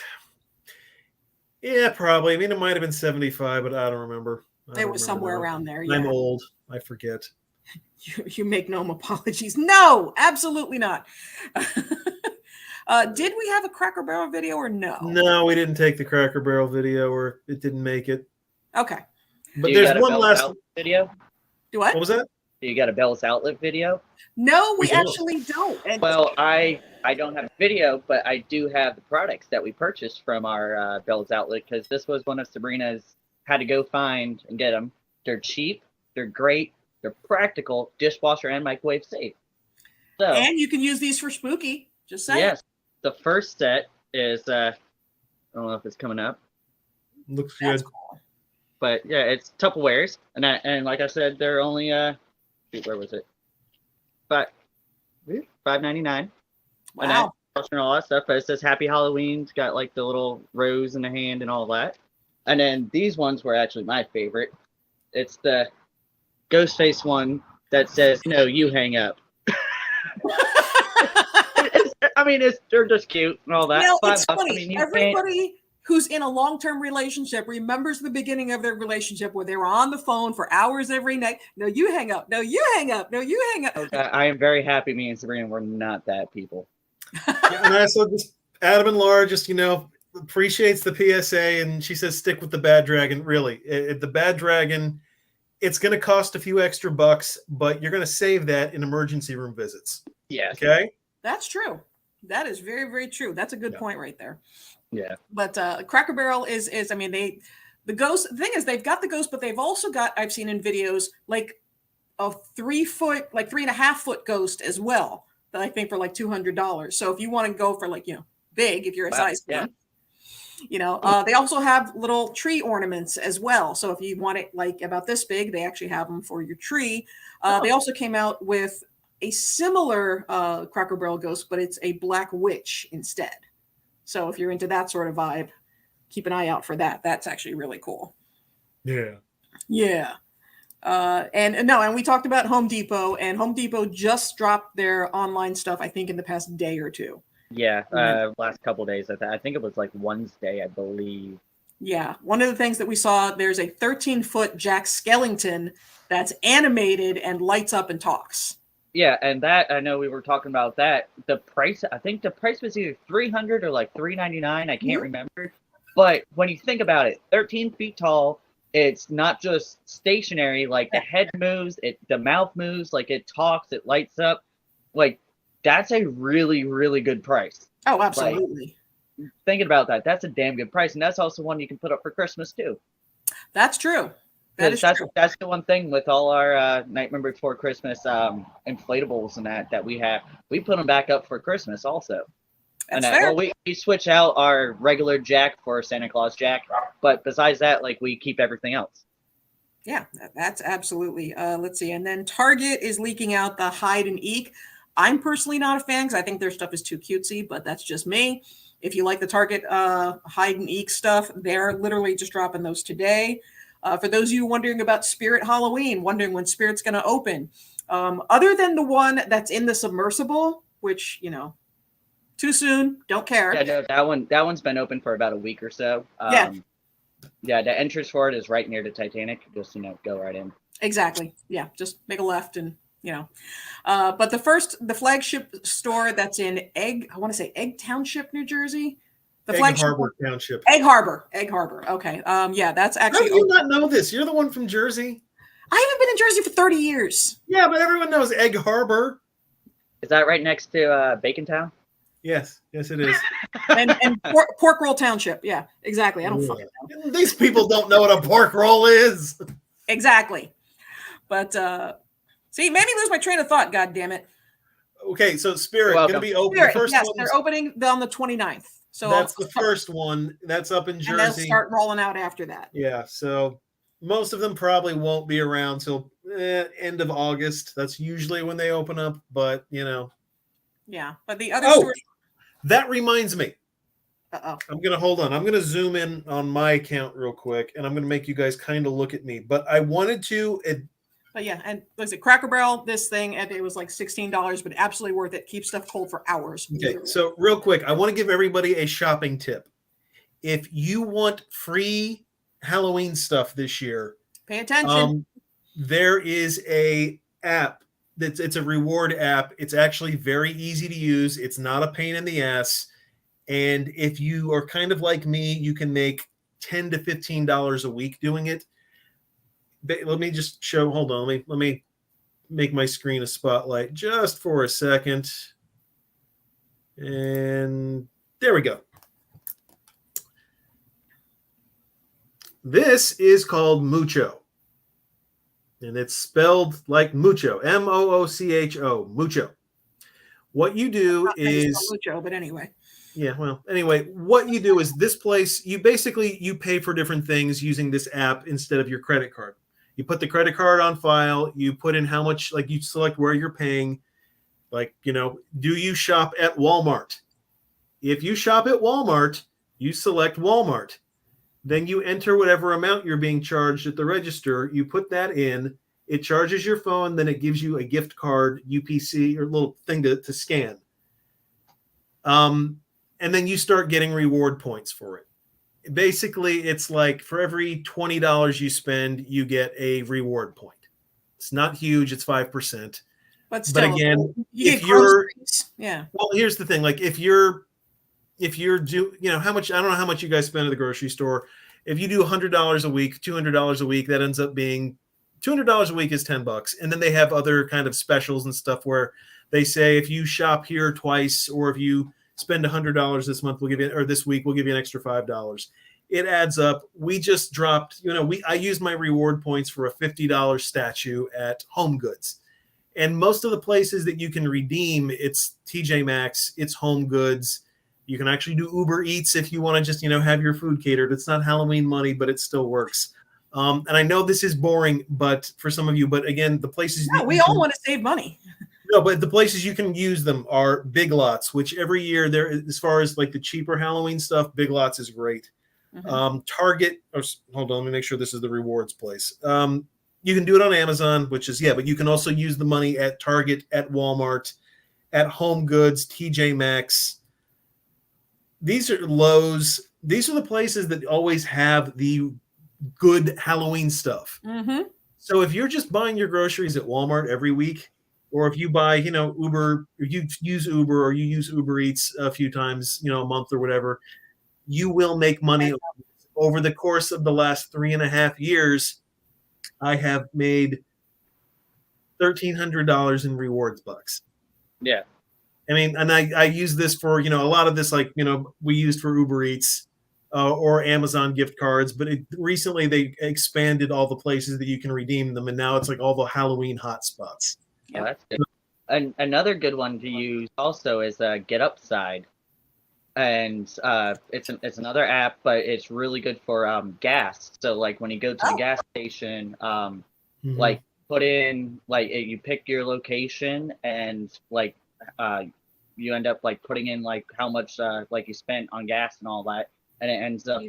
yeah, probably. I mean, it might have been 75, but I don't remember. They were somewhere around there. Yeah. I'm old. I forget. You make no apologies. No, absolutely not. Did we have a Cracker Barrel video or no? No, we didn't take the Cracker Barrel video, or it didn't make it. Okay. But there's one last video. Do what? What was that? You got a Bell's Outlet video? No, we actually don't. Well, I don't have a video, but I do have the products that we purchased from our Bell's Outlet, because this was one of Sabrina's had to go find and get them. They're cheap. They're great. They're practical, dishwasher and microwave safe. So, and you can use these for spooky. Just saying. Yes. The first set is I don't know if it's coming up. Looks good. Cool. But yeah, it's Tupperwares, and like I said, they're only where was it? $5.99. Wow. And all that stuff. But it says Happy Halloween. It's got like the little rose in the hand and all that. And then these ones were actually my favorite. It's the Ghostface one that says, "No, you hang up." They're just cute and all that. It's funny. Everybody who's in a long-term relationship remembers the beginning of their relationship where they were on the phone for hours every night. No, you hang up. No, you hang up. No, you hang up. Okay, I am very happy me and Sabrina were not that people. And I saw this Adam and Laura just, appreciates the PSA, and she says stick with the bad dragon. Really, the bad dragon, it's going to cost a few extra bucks, but you're going to save that in emergency room visits. Yeah. Okay. That's true. That is very, very true. That's a good point right there. Yeah. But Cracker Barrel is the ghost. The thing is, they've got the ghost, but they've also got, I've seen in videos, like a 3.5 foot ghost as well, that I think for like $200. So if you want to go for big, if you're a size one, they also have little tree ornaments as well. So if you want it like about this big, they actually have them for your tree. They also came out with a similar Cracker Barrel ghost, but it's a black witch instead. So if you're into that sort of vibe, keep an eye out for that. That's actually really cool. Yeah. Yeah. And we talked about Home Depot, and Home Depot just dropped their online stuff, I think, in the past day or two. Yeah, last couple days. I think it was like Wednesday, I believe. Yeah. One of the things that we saw, there's a 13-foot Jack Skellington that's animated and lights up and talks. Yeah, and that I know we were talking about that. The price, I think the price was either 300 or like 399. I can't remember. But when you think about it, 13 feet tall, it's not just stationary. Like the head moves, the mouth moves, like it talks, it lights up. Like that's a really, really good price. Oh, absolutely. Like, thinking about that, that's a damn good price, and that's also one you can put up for Christmas too. That's true. That's the one thing with all our Nightmare Before Christmas inflatables and that we have. We put them back up for Christmas also. That's fair. Well, we switch out our regular Jack for Santa Claus Jack, but besides that, like we keep everything else. Yeah, that's absolutely. Let's see. And then Target is leaking out the hide and eek. I'm personally not a fan because I think their stuff is too cutesy, but that's just me. If you like the Target hide and eek stuff, they're literally just dropping those today. For those of you wondering about Spirit Halloween, wondering when Spirit's going to open, other than the one that's in the submersible, which, too soon, don't care. Yeah, no, that one's been open for about a week or so. Yeah, the entrance for it is right near the Titanic. Just, go right in. Exactly. Yeah, just make a left and, But the flagship store that's in Egg Township, New Jersey. The Egg Harbor Township. Egg Harbor. Okay. Yeah, that's actually. How do you not know this? You're the one from Jersey. I haven't been in Jersey for 30 years. Yeah, but everyone knows Egg Harbor. Is that right next to Bacon Town? Yes, it is. and Pork Roll Township. Yeah, exactly. I don't fucking know. These people don't know what a pork roll is. Exactly. But see, made me lose my train of thought. God damn it. Okay, so Spirit going to be open. Spirit, yes, they're opening on the 29th. So that's the first one. That's up in Jersey. And they'll start rolling out after that. Yeah, so most of them probably won't be around till end of August. That's usually when they open up, but Yeah, but the other stores. That reminds me. Uh-oh. I'm going to hold on. I'm going to zoom in on my account real quick, and I'm going to make you guys kind of look at me. But I wanted to. But yeah, and was it Cracker Barrel? This thing, and it was like $16, but absolutely worth it. Keep stuff cold for hours. Okay, so real quick, I want to give everybody a shopping tip. If you want free Halloween stuff this year, pay attention. There is a app it's a reward app. It's actually very easy to use. It's not a pain in the ass. And if you are kind of like me, you can make $10 to $15 a week doing it. Let me just show. Hold on. Let me make my screen a spotlight just for a second. And there we go. This is called Mucho. And it's spelled like Mucho. Moocho. Mucho. What you do is Mucho, but anyway. Yeah, well, anyway, what you do is this place, you pay for different things using this app instead of your credit card. You put the credit card on file, you put in how much, like you select where you're paying. Like, do you shop at Walmart? If you shop at Walmart, you select Walmart. Then you enter whatever amount you're being charged at the register. You put that in. It charges your phone. Then it gives you a gift card, UPC, or little thing to scan. And then you start getting reward points for it. Basically, it's like for every $20 you spend, you get a reward point. It's not huge. It's 5%. But still, again, if you're yeah. Well, here's the thing. Like if you're how much, I don't know how much you guys spend at the grocery store. If you do $100 a week, $200 a week, that ends up being $200 a week is $10. And then they have other kind of specials and stuff where they say if you shop here twice, or if you spend $100 this month, this week, we'll give you an extra $5. It adds up. We just dropped, I used my reward points for a $50 statue at Home Goods. And most of the places that you can redeem, it's TJ Maxx, it's Home Goods. You can actually do Uber Eats if you want to just, have your food catered. It's not Halloween money, but it still works. And I know this is boring, but for some of you, but again, the places. No, we all want to save money. No, but the places you can use them are Big Lots, which every year there, as far as like the cheaper Halloween stuff, Big Lots is great. Target, hold on, let me make sure this is the rewards place. You can do it on Amazon, which is, but you can also use the money at Target, at Walmart, at Home Goods, TJ Maxx. These are Lowe's. These are the places that always have the good Halloween stuff. Mm-hmm. So if you're just buying your groceries at Walmart every week, or if you buy, Uber, or you use Uber, or you use Uber Eats a few times, a month or whatever, you will make money. Over the course of the last 3.5 years, I have made $1,300 in rewards bucks. Yeah. I mean, and I use this for, a lot of this, like, we used for Uber Eats or Amazon gift cards, but recently they expanded all the places that you can redeem them. And now it's like all the Halloween hotspots. Oh, that's good. And another good one to use also is Get Upside. And it's another app, but it's really good for gas. So like when you go to the gas station, like put in, like you pick your location, and like you end up like putting in like how much like you spent on gas and all that, and it ends up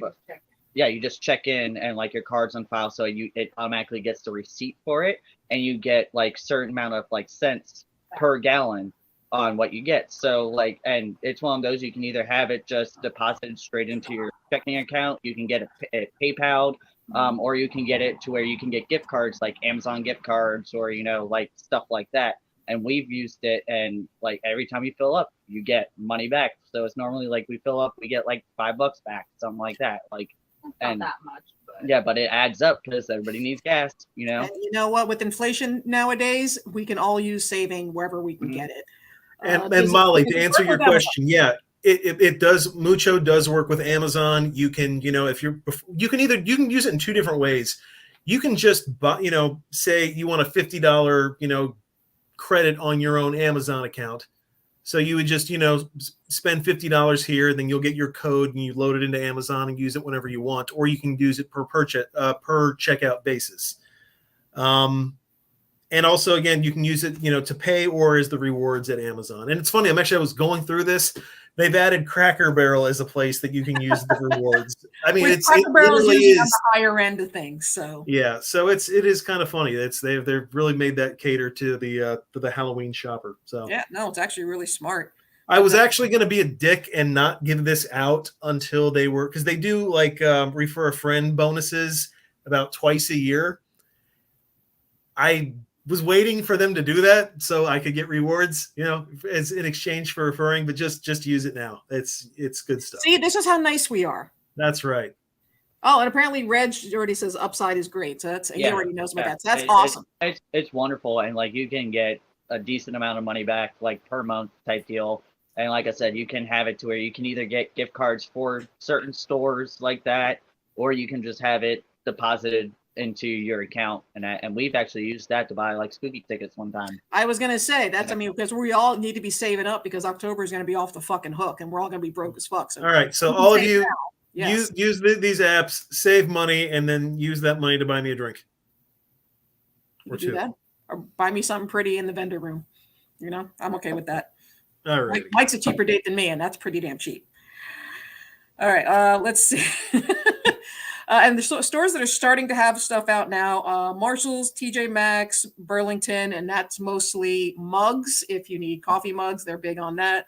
you just check in, and like your card's on file, so it automatically gets the receipt for it, and you get like certain amount of like cents per gallon on what you get. So like, and it's one of those, you can either have it just deposited straight into your checking account, you can get it PayPal, or you can get it to where you can get gift cards like Amazon gift cards, or like stuff like that. And we've used it, and like every time you fill up, you get money back. So it's normally like we fill up, we get like $5 back, something like that. Like, not that much. But it adds up because everybody needs gas, And you know what? With inflation nowadays, we can all use saving wherever we can get it. And Molly, to answer your question, it does. Mucho does work with Amazon. You can, if you can use it in two different ways. You can just buy, say you want a $50, credit on your own Amazon account. So you would just, spend $50 here, then you'll get your code and you load it into Amazon and use it whenever you want, or you can use it per checkout basis. And also, again, you can use it, to pay or as the rewards at Amazon. And it's funny, I was going through this. They've added Cracker Barrel as a place that you can use the rewards. I mean, Cracker Barrel is usually on the higher end of things. So yeah, so it is kind of funny. They've really made that cater to the Halloween shopper. So yeah, no, it's actually really smart. I was actually going to be a dick and not give this out until because they do like refer a friend bonuses about twice a year. I was waiting for them to do that so I could get rewards, as in exchange for referring, but just use it now. It's good stuff. See, this is how nice we are. That's right. Oh, and apparently Reg already says Upside is great. So he already knows about that. So that's awesome. It's wonderful. And like you can get a decent amount of money back, like per month type deal. And like I said, you can have it to where you can either get gift cards for certain stores like that, or you can just have it deposited into your account, and we've actually used that to buy like spooky tickets one time. I was gonna say that's because we all need to be saving up because October is gonna be off the fucking hook and we're all gonna be broke as fuck. So all right, so all of you use these apps, save money, and then use that money to buy me a drink or two. That or buy me something pretty in the vendor room. I'm okay with that. All right, Mike's a cheaper date than me, and that's pretty damn cheap. All right, let's see. And the stores that are starting to have stuff out now, Marshall's, TJ Maxx, Burlington, and that's mostly mugs. If you need coffee mugs, they're big on that.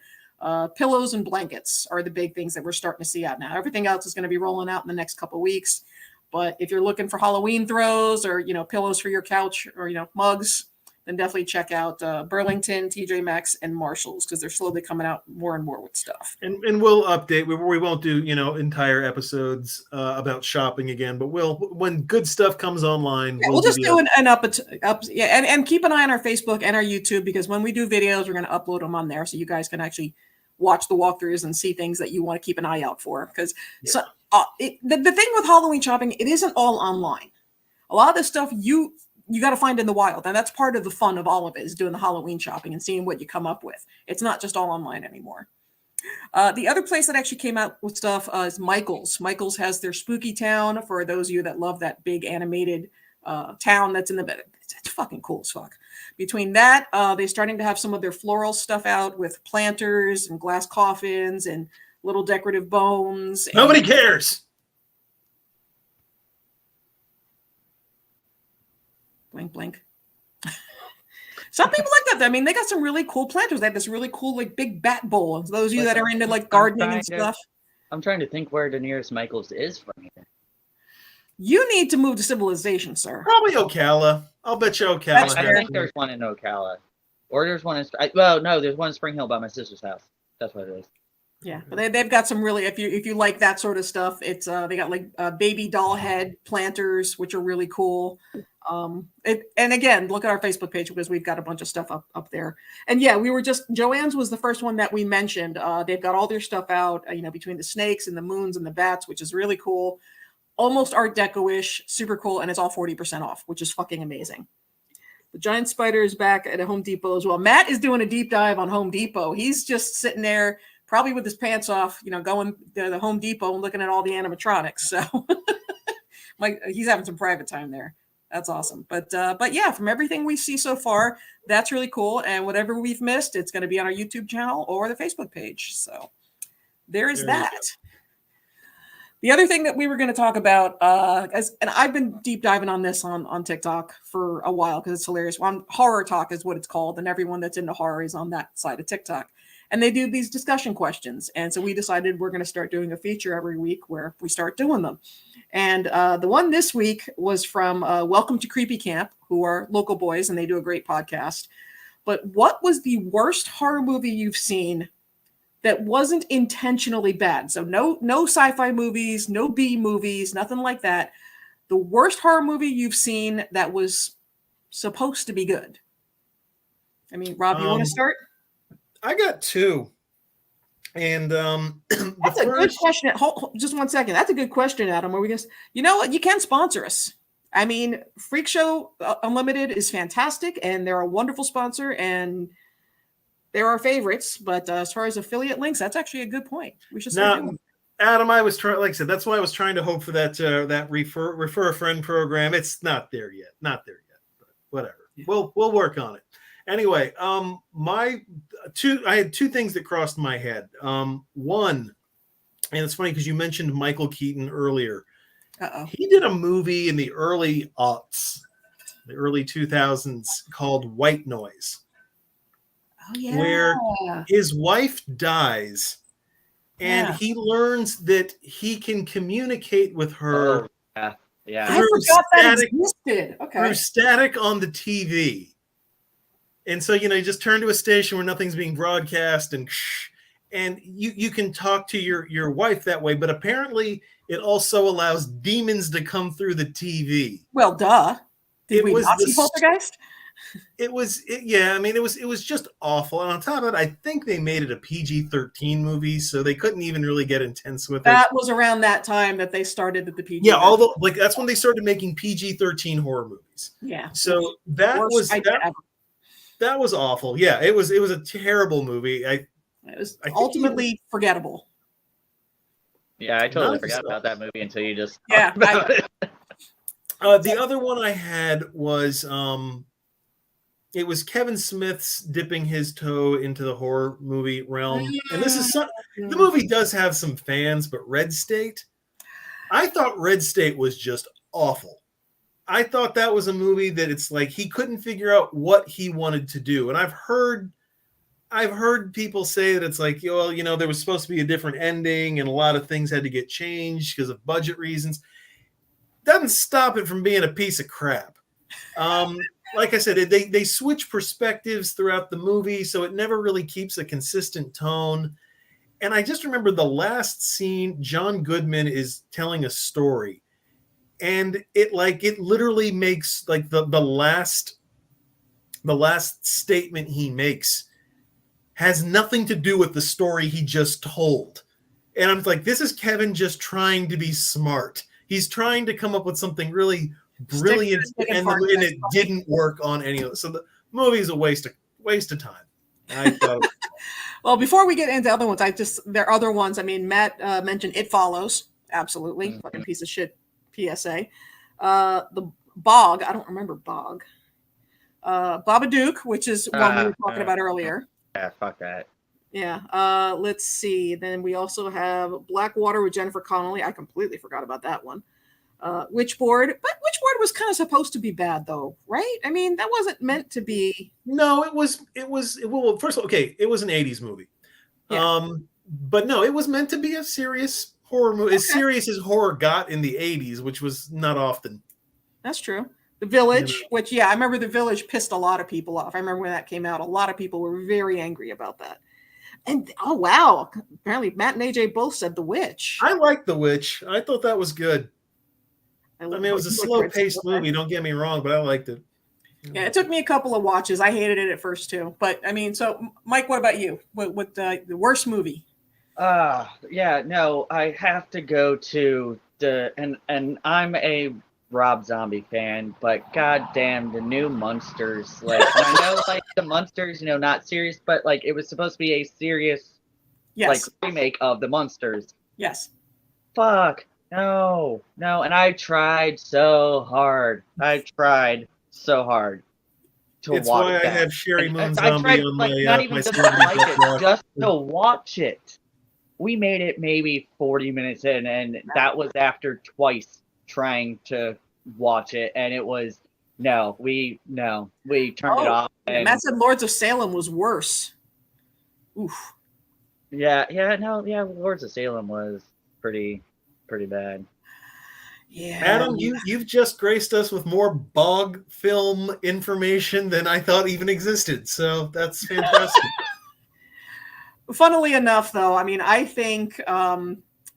Pillows and blankets are the big things that we're starting to see out now. Everything else is going to be rolling out in the next couple of weeks. But if you're looking for Halloween throws or, pillows for your couch or, mugs, then definitely check out Burlington, TJ Maxx, and Marshall's because they're slowly coming out more and more with stuff. And we'll update. We won't do entire episodes about shopping again, but when good stuff comes online, we'll just do an up. Yeah, and keep an eye on our Facebook and our YouTube because when we do videos, we're going to upload them on there so you guys can actually watch the walkthroughs and see things that you want to keep an eye out for. Because the thing with Halloween shopping, it isn't all online. A lot of this stuff you got to find in the wild. And that's part of the fun of all of it is doing the Halloween shopping and seeing what you come up with. It's not just all online anymore. The other place that actually came out with stuff is Michael's. Michael's has their spooky town for those of you that love that big animated town that's in the bed. It's fucking cool as fuck. Between that, they're starting to have some of their floral stuff out with planters and glass coffins and little decorative bones. Nobody cares. Blink, blink. Some people like that. I mean, they got some really cool planters. They have this really cool, like, big bat bowl. And those of you that are into, like, gardening and stuff. I'm trying to think where the nearest Michael's is from here. You need to move to civilization, sir. Probably Ocala. I'll bet you Ocala. I think there's one in Ocala. Or there's one in... Well, no, there's one in Spring Hill by my sister's house. That's what it is. Yeah, but they've got some really, if you like that sort of stuff, it's they got like baby doll head planters, which are really cool. And again, look at our Facebook page because we've got a bunch of stuff up there. And yeah, Joanne's was the first one that we mentioned. They've got all their stuff out, between the snakes and the moons and the bats, which is really cool. Almost Art Deco-ish, super cool, and it's all 40% off, which is fucking amazing. The giant spider is back at a Home Depot as well. Matt is doing a deep dive on Home Depot. He's just sitting there, probably with his pants off, going to the Home Depot and looking at all the animatronics. So he's having some private time there. That's awesome. But yeah, from everything we see so far, that's really cool. And whatever we've missed, it's going to be on our YouTube channel or the Facebook page. So there is that. The other thing that we were going to talk about, and I've been deep diving on this on TikTok for a while because it's hilarious. Horror Talk is what it's called, and everyone that's into horror is on that side of TikTok. And they do these discussion questions. And so we decided we're going to start doing a feature every week where we start doing them. And the one this week was from Welcome to Creepy Camp, who are local boys, and they do a great podcast. But what was the worst horror movie you've seen that wasn't intentionally bad? So no sci-fi movies, no B movies, nothing like that. The worst horror movie you've seen that was supposed to be good. I mean, Rob, you want to start? I got two. And that's a good question. Hold, just 1 second. That's a good question, Adam. Are we going to, you know what? You can sponsor us. I mean, Freak Show Unlimited is fantastic, and they're a wonderful sponsor, and they're our favorites. But as far as affiliate links, that's actually a good point. We should start doing. Adam, I was trying, like I said, that's why I was trying to hope for that refer a friend program. It's not there yet. But whatever. Yeah. We'll work on it. Anyway, I had two things that crossed my head. One, and it's funny because you mentioned Michael Keaton earlier. Uh-oh. He did a movie in the early aughts, the early 2000s, called White Noise. Oh, yeah. Where his wife dies, and he learns that he can communicate with her. Oh, yeah. I forgot that existed. Okay. Through static on the TV. And so, you just turn to a station where nothing's being broadcast, and you can talk to your wife that way. But apparently, it also allows demons to come through the TV. Well, duh. Did we not see Poltergeist? It was just awful. And on top of it, I think they made it a PG-13 movie, so they couldn't even really get intense with it. That was around that time that they started at the PG. Yeah, although that's when they started making PG-13 horror movies. Yeah. So that was awful. Yeah, it was a terrible movie. It was ultimately forgettable. Yeah, I totally forgot about that movie until you just talked about it. The other one I had was it was Kevin Smith's dipping his toe into the horror movie realm. And this is the movie does have some fans, but Red State, I thought Red State was just awful. I thought that was a movie that it's like he couldn't figure out what he wanted to do. And I've heard people say that it's like, well, there was supposed to be a different ending and a lot of things had to get changed because of budget reasons. Doesn't stop it from being a piece of crap. Like I said, they switch perspectives throughout the movie, so it never really keeps a consistent tone. And I just remember the last scene, John Goodman is telling a story. And it literally makes like the last statement he makes has nothing to do with the story he just told. And I'm like, this is Kevin just trying to be smart. He's trying to come up with something really brilliant, and it didn't work on any of it. So the movie is a waste of time. I thought. Well, before we get into other ones, there are other ones. I mean, Matt mentioned It Follows. Absolutely. Fucking piece of shit PSA. The Bog. I don't remember Bog. Babadook, which is one we were talking about earlier. Yeah, fuck that. Yeah. Let's see. Then we also have Blackwater with Jennifer Connelly. I completely forgot about that one. Witchboard, but Witchboard was kind of supposed to be bad, though, right? I mean, that wasn't meant to be. No, it was. Well, first of all, okay, it was an '80s movie. Yeah. But no, it was meant to be a serious horror movie, as Okay. serious as horror got in the '80s, which was not often. That's true. The Village, which, yeah, I remember The Village pissed a lot of people off. I remember when that came out, a lot of people were very angry about that. And oh wow, apparently Matt and AJ both said The Witch. I liked The Witch. I thought that was good. I mean, it was a You look slow-paced great. movie. Don't get me wrong, but I liked it. Yeah, it took me a couple of watches. I hated it at first too, but I mean, so Mike, what about you? What the worst movie? Yeah, no, I have to go to and I'm a Rob Zombie fan, but goddamn the new Munsters. Like, and I know like the Munsters, not serious, but like it was supposed to be a serious Yes. like remake of the Munsters. Yes. Fuck. No. And I tried so hard. To It's watch why that. I have Sherry Moon I Zombie tried, on like, my not even my just to celebrity like it, book just to watch it. We made it maybe 40 minutes in, and that was after twice trying to watch it, and it was we turned it off. And Matt said Lords of Salem was worse. Oof. Lords of Salem was pretty bad. Yeah. Adam, you've just graced us with more bog film information than I thought even existed. So that's fantastic. Funnily enough, though, I mean, I think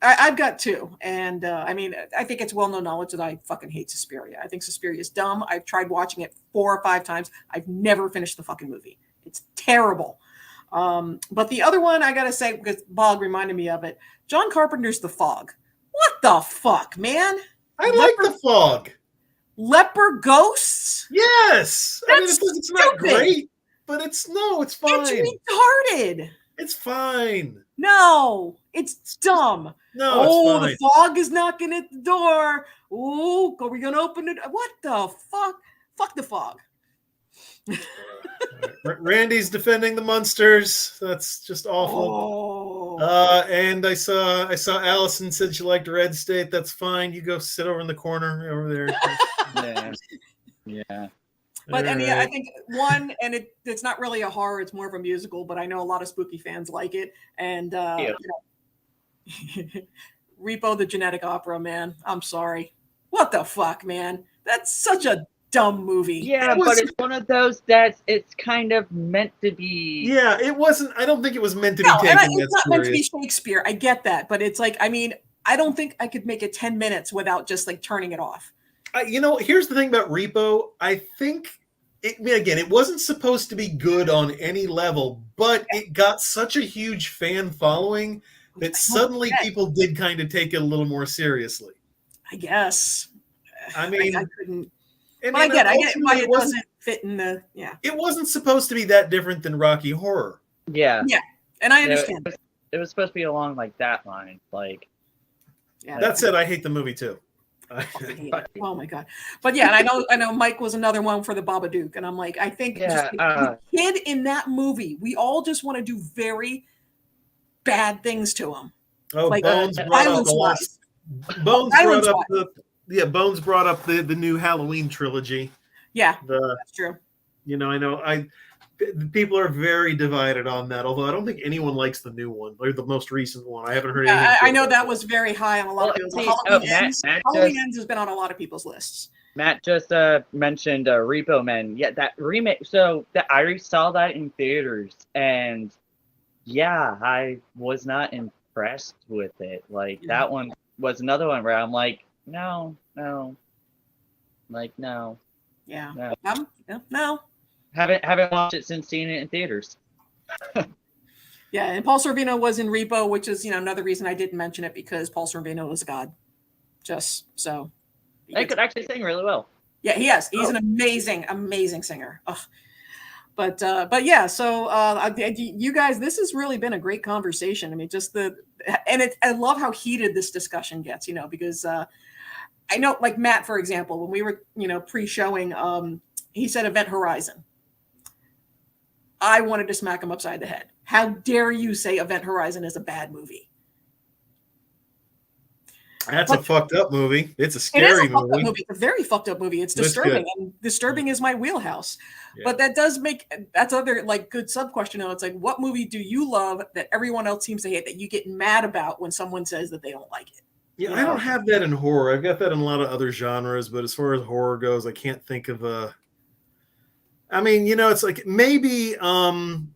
I've got two, and I mean, I think it's well-known knowledge that I fucking hate Suspiria. I think Suspiria is dumb. I've tried watching it 4 or 5 times. I've never finished the fucking movie. It's terrible. But the other one, I gotta say, because Bog reminded me of it, John Carpenter's The Fog. What the fuck, man? I like The Fog. Leper ghosts? Yes. I mean, That's it's not stupid. great, but it's fine. It's retarded. It's fine. No, it's dumb. No, it's fine. The fog is knocking at the door. Oh, are we gonna open it? What the fuck? Fuck the fog. Randy's defending the Munsters. That's just awful. Oh. And I saw Allison said she liked Red State. That's fine. You go sit over in the corner over there. Yeah. But I think one, and it's not really a horror; it's more of a musical. But I know a lot of spooky fans like it. And Repo the Genetic Opera, man. I'm sorry. What the fuck, man? That's such a dumb movie. Yeah, but it's one of those that it's kind of meant to be. Yeah, it wasn't. I don't think it was meant to be taken that serious. It's not meant to be Shakespeare. I get that, but it's like, I mean, I don't think I could make it 10 minutes without just like turning it off. Here's the thing about Repo. I think it wasn't supposed to be good on any level, but it got such a huge fan following that suddenly people did kind of take it a little more seriously. I guess. I mean, I couldn't. But I get why it doesn't fit in the. It wasn't supposed to be that different than Rocky Horror. Yeah. Yeah, and I understand. It was supposed to be along like that line, like. Yeah. That said, I hate the movie too. Oh my god! But yeah, and I know Mike was another one for the Babadook, and I'm like, I think the kid in that movie, we all just want to do very bad things to him. Oh, like, Bones brought up the last. Bones brought up the new Halloween trilogy. Yeah, that's true. People are very divided on that, although I don't think anyone likes the new one or the most recent one. I haven't heard anything. I know that was very high on a lot of people's Halloween Ends has been on a lot of people's lists. Matt just mentioned Repo Man. Yeah, that remake. So I saw that in theaters, and I was not impressed with it. Like that one was another one where I'm like, no. Yeah. No. Haven't watched it since seeing it in theaters. Yeah, and Paul Sorvino was in Repo, which is another reason I didn't mention it, because Paul Sorvino is God. Just so. He could actually sing really well. Yeah, he is. He's an amazing singer. Ugh. But yeah, so you guys, this has really been a great conversation. I mean, I love how heated this discussion gets, because I know, like Matt, for example, when we were, pre-showing, he said Event Horizon. I wanted to smack him upside the head. How dare you say Event Horizon is a bad movie? That's a fucked up movie. It's a It is scary a fucked up movie. movie. It's a very fucked up movie. It's But it's disturbing, good. and disturbing is my wheelhouse. Yeah. But that does make that's other like good sub question. Though it's like, what movie do you love that everyone else seems to hate that you get mad about when someone says that they don't like it? Yeah, You I know? don't have that in horror. I've got that in a lot of other genres, but as far as horror goes, I can't think of a. I mean, it's like maybe, and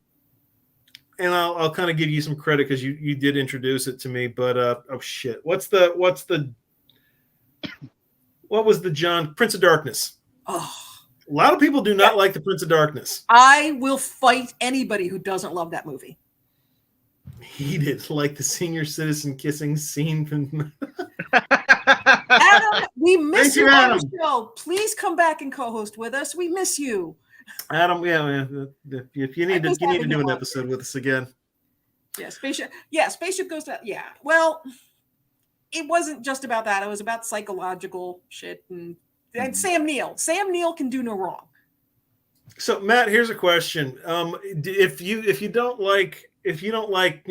I'll kind of give you some credit because you did introduce it to me, but oh shit, what was the John Prince of Darkness? Oh, A lot of people do not like the Prince of Darkness. I will fight anybody who doesn't love that movie. He did like the senior citizen kissing scene from. Adam, we miss Thank you you, on Adam. the show. Please come back and co-host with us. We miss you. Adam, if you need to do an episode with us again. Yeah, spaceship goes to Well, it wasn't just about that. It was about psychological shit and Sam Neill. Sam Neill can do no wrong. So Matt, here's a question: if you don't like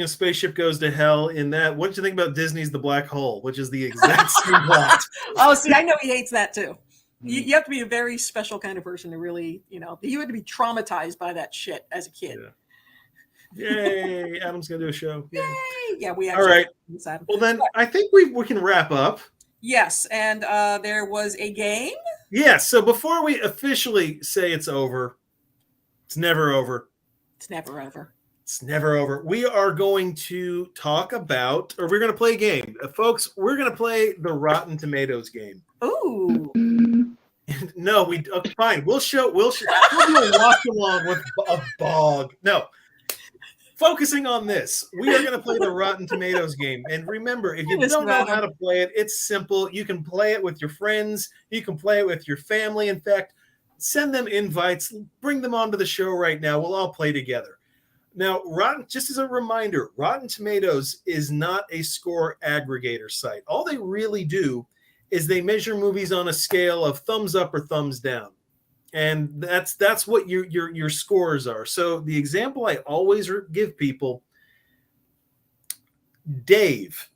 Spaceship Goes to Hell in that, what did you think about Disney's The Black Hole, which is the exact same plot? Oh, see, I know he hates that too. You have to be a very special kind of person to really, you had to be traumatized by that shit as a kid. Yeah. Yay! Adam's gonna do a show. Yay! Yeah, we All actually. right. Well, then I think we can wrap up. Yes, and there was a game. Yeah. So before we officially say it's over, it's never over. It's never over. It's never over. We are going to talk about, or we're going to play a game, folks. We're going to play the Rotten Tomatoes game. Ooh. No, fine. We'll do a walk along with a bog. No. Focusing on this, we are going to play the Rotten Tomatoes game. And remember, if you don't know how to play it, it's simple. You can play it with your friends. You can play it with your family. In fact, send them invites. Bring them onto the show right now. We'll all play together. Now, just as a reminder, Rotten Tomatoes is not a score aggregator site. All they really do is they measure movies on a scale of thumbs up or thumbs down. And that's what your scores are. So the example I always give people, Dave,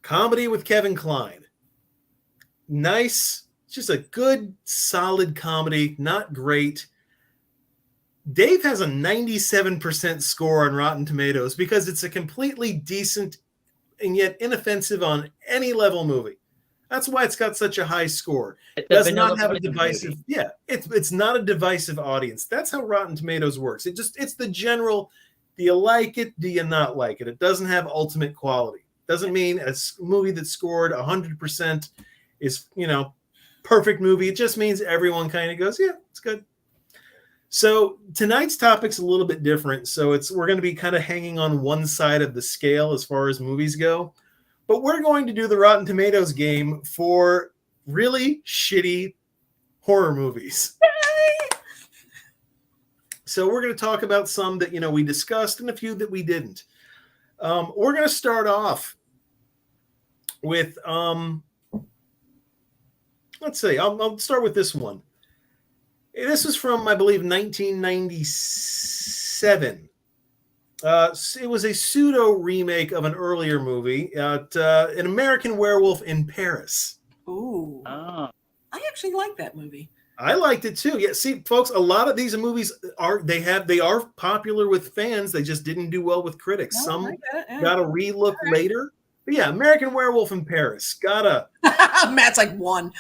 comedy with Kevin Kline. Nice, just a good, solid comedy, not great. Dave has a 97% score on Rotten Tomatoes because it's a completely decent and yet inoffensive on any level movie. That's why it's got such a high score. It does not have a divisive. Movie. Yeah, it's not a divisive audience. That's how Rotten Tomatoes works. It's the general. Do you like it? Do you not like it? It doesn't have ultimate quality. Doesn't mean a movie that scored 100% is perfect movie. It just means everyone kind of goes, yeah, it's good. So tonight's topic's a little bit different. So we're going to be kind of hanging on one side of the scale as far as movies go. But we're going to do the Rotten Tomatoes game for really shitty horror movies. So we're going to talk about some that we discussed and a few that we didn't. We're going to start off with let's see. I'll start with this one. This is from, I believe, 1997. It was a pseudo remake of an earlier movie, An American Werewolf in Paris. Ooh. Oh. I actually like that movie. I liked it too. Yeah, see, folks, a lot of these movies are popular with fans. They just didn't do well with critics. No, some got a relook later. But yeah, American Werewolf in Paris. Matt's like one.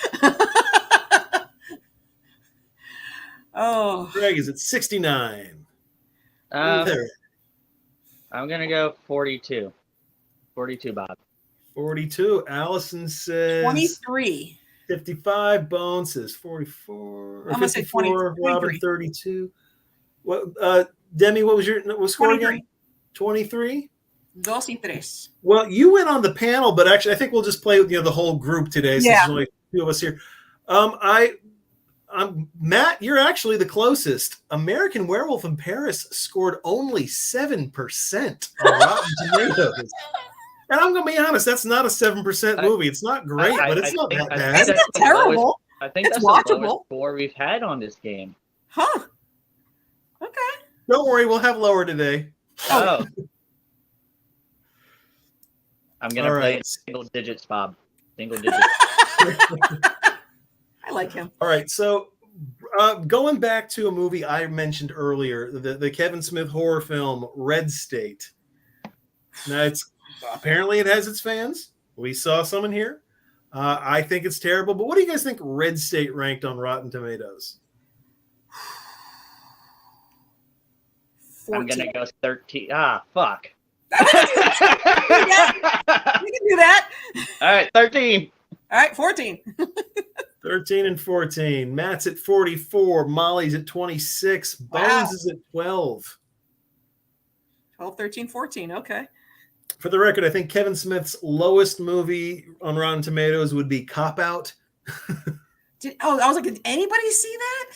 Oh. Greg is at 69. I'm going to go 42. 42, Bob. 42. Allison says 23. 55. Bone says 44. I'm going to say 24. Robert 32. What? Demi, what was your score 23. again? 23. 23. Well, you went on the panel, but actually, I think we'll just play with the whole group today. Since there's only a few of us here. Matt, you're actually the closest. American Werewolf in Paris scored only 7% on Rotten Tomatoes. And I'm going to be honest, that's not a 7% movie. It's not great, but it's not that bad. It's not terrible. I think that's watchable. The lowest score we've had on this game. Huh. Okay. Don't worry, we'll have lower today. Oh. I'm going to play in single digits, Bob. Single digit. I like him. All right, so going back to a movie I mentioned earlier, the Kevin Smith horror film Red State. Now, it's apparently it has its fans. We saw some in here. I think it's terrible, but what do you guys think Red State ranked on Rotten Tomatoes? 14. I'm gonna go 13. Ah, fuck. We can do that. All right, 13. All right, 14. 13 and 14. Matt's at 44. Molly's at 26. Bones is at 12. 12, 13, 14. Okay. For the record, I think Kevin Smith's lowest movie on Rotten Tomatoes would be Cop Out. I was like, did anybody see that?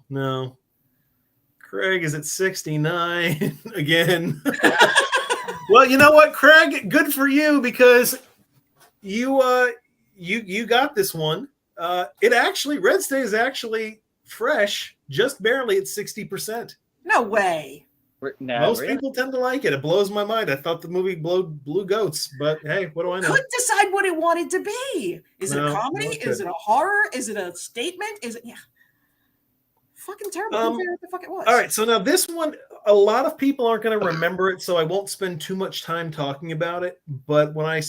No. Craig is at 69 again. Well, you know what, Craig? Good for you because you got this one. Red State is actually fresh, just barely at 60%. No way. No, Most really? people tend to like it. It blows my mind. I thought the movie blew goats, but hey, what do I know? Couldn't decide what it wanted to be. Is it a comedy? Okay. Is it a horror? Is it a statement? Is it fucking terrible? Couldn't figure out what the fuck it was. All right, so now this one, a lot of people aren't going to remember it, so I won't spend too much time talking about it. But when I,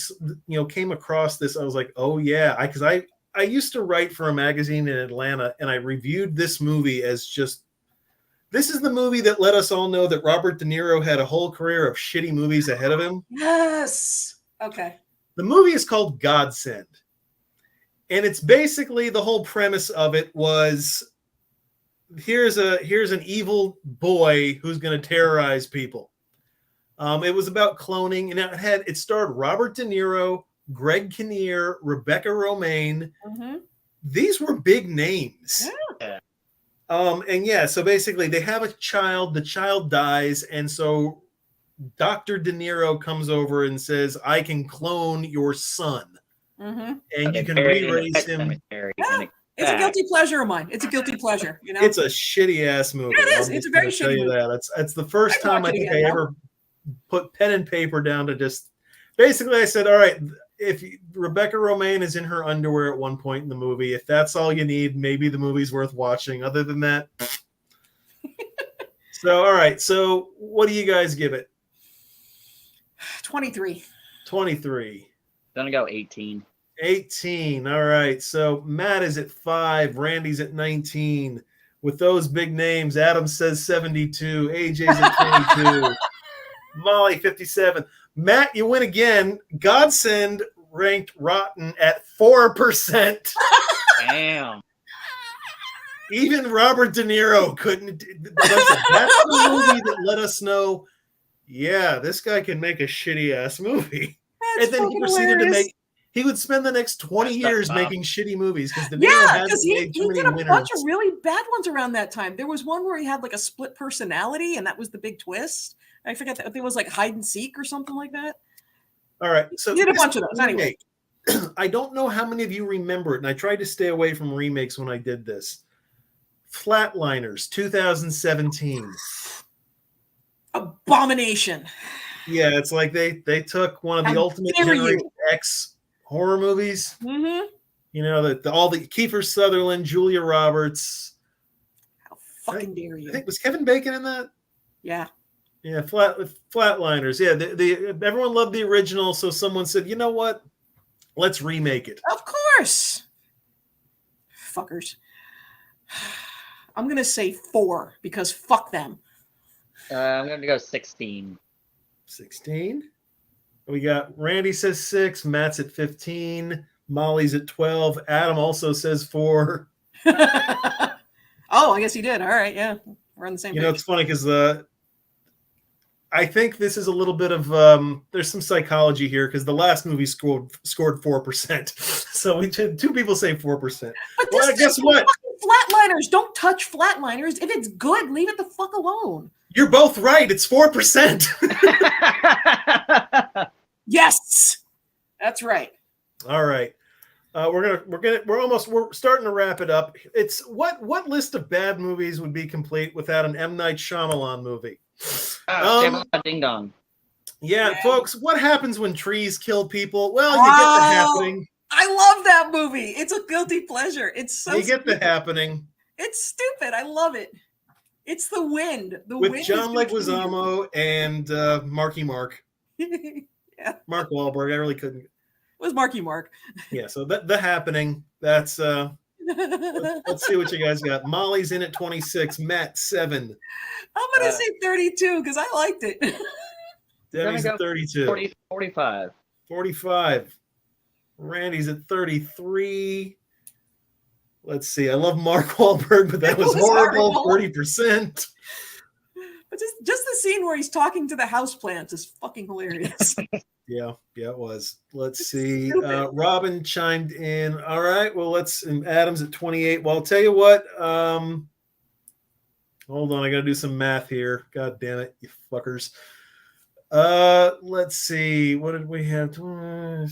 came across this, I was like, oh yeah, because I used to write for a magazine in Atlanta, and I reviewed this movie as just. This is the movie that let us all know that Robert De Niro had a whole career of shitty movies ahead of him. Yes. Okay. The movie is called Godsend. And it's basically the whole premise of it was here's an evil boy who's going to terrorize people. It was about cloning, and it starred Robert De Niro, Greg Kinnear, Rebecca Romaine. Mm-hmm. These were big names. Yeah. So basically they have a child, the child dies, and so Dr. De Niro comes over and says, I can clone your son. Mm-hmm. And you can re-raise him. It's a guilty pleasure of mine. It's a guilty pleasure, you know. It's a shitty ass movie. Yeah, it is. It's a very shitty movie. It's the first time I think I ever put pen and paper down to just basically I said, all right, if Rebecca Romaine is in her underwear at one point in the movie, if that's all you need, maybe the movie's worth watching. Other than that. So, all right. So what do you guys give it? 23. 23. Gonna go 18. 18. All right. So Matt is at 5. Randy's at 19. With those big names, Adam says 72. AJ's at 22. Molly, 57. Matt, you win again. Godsend ranked Rotten at 4%. Damn. Even Robert De Niro couldn't. That's the movie that let us know, yeah, this guy can make a shitty ass movie. That's and then he proceeded to make. He would spend the next 20 years making shitty movies because De Niro hasn't made too many did a winners. bunch of really bad ones around that time. There was one where he had like a split personality, and that was the big twist. I forget that it was like hide and seek or something like that. All right, so he did a bunch of those anyway. I don't know how many of you remember it, and I tried to stay away from remakes when I did this. Flatliners, 2017. Abomination. Yeah, it's like they took one of the ultimate Generation X horror movies. Mm-hmm. You know, all the Kiefer Sutherland, Julia Roberts. How fucking dare you? I think was Kevin Bacon in that? Yeah. Yeah, Flatliners. Yeah, everyone loved the original, so someone said, you know what? Let's remake it. Of course. Fuckers. I'm going to say 4 because fuck them. I'm going to go 16. 16. We got Randy says 6. Matt's at 15. Molly's at 12. Adam also says 4. Oh, I guess he did. All right. Yeah. We're on the same page. You know, it's funny because I think this is a little bit of there's some psychology here because the last movie scored 4%. So we had 2 people say 4%. But well, guess what? Flatliners. Don't touch Flatliners. If it's good, leave it the fuck alone. You're both right. It's 4%. Yes, that's right. All right. We're starting to wrap it up. It's what list of bad movies would be complete without an M. Night Shyamalan movie? Ding Dong. Yeah, folks, what happens when trees kill people? Well, you get the happening. I love that movie. It's a guilty pleasure. It's so You get stupid. The Happening It's stupid. I love it. It's The Wind. The with Wind John is gonna kill Leguizamo and Marky Mark. you. Yeah, it Mark Wahlberg. I really couldn't. was Marky Mark. Yeah, so The Happening. That's let's see what you guys got. Molly's in at 26, Matt 7. I'm gonna say 32 because I liked it. Debbie's Gonna at go 32. 45. 45. Randy's at 33. Let's see. I love Mark Wahlberg, but that It was was horrible. horrible. 30%. But just the scene where he's talking to the houseplants is fucking hilarious. Yeah, it was. Let's see. Stupid. Robin chimed in. All right. Well, and Adam's at 28. Well, I'll tell you what. Hold on. I got to do some math here. God damn it, you fuckers. Let's see. What did we have? All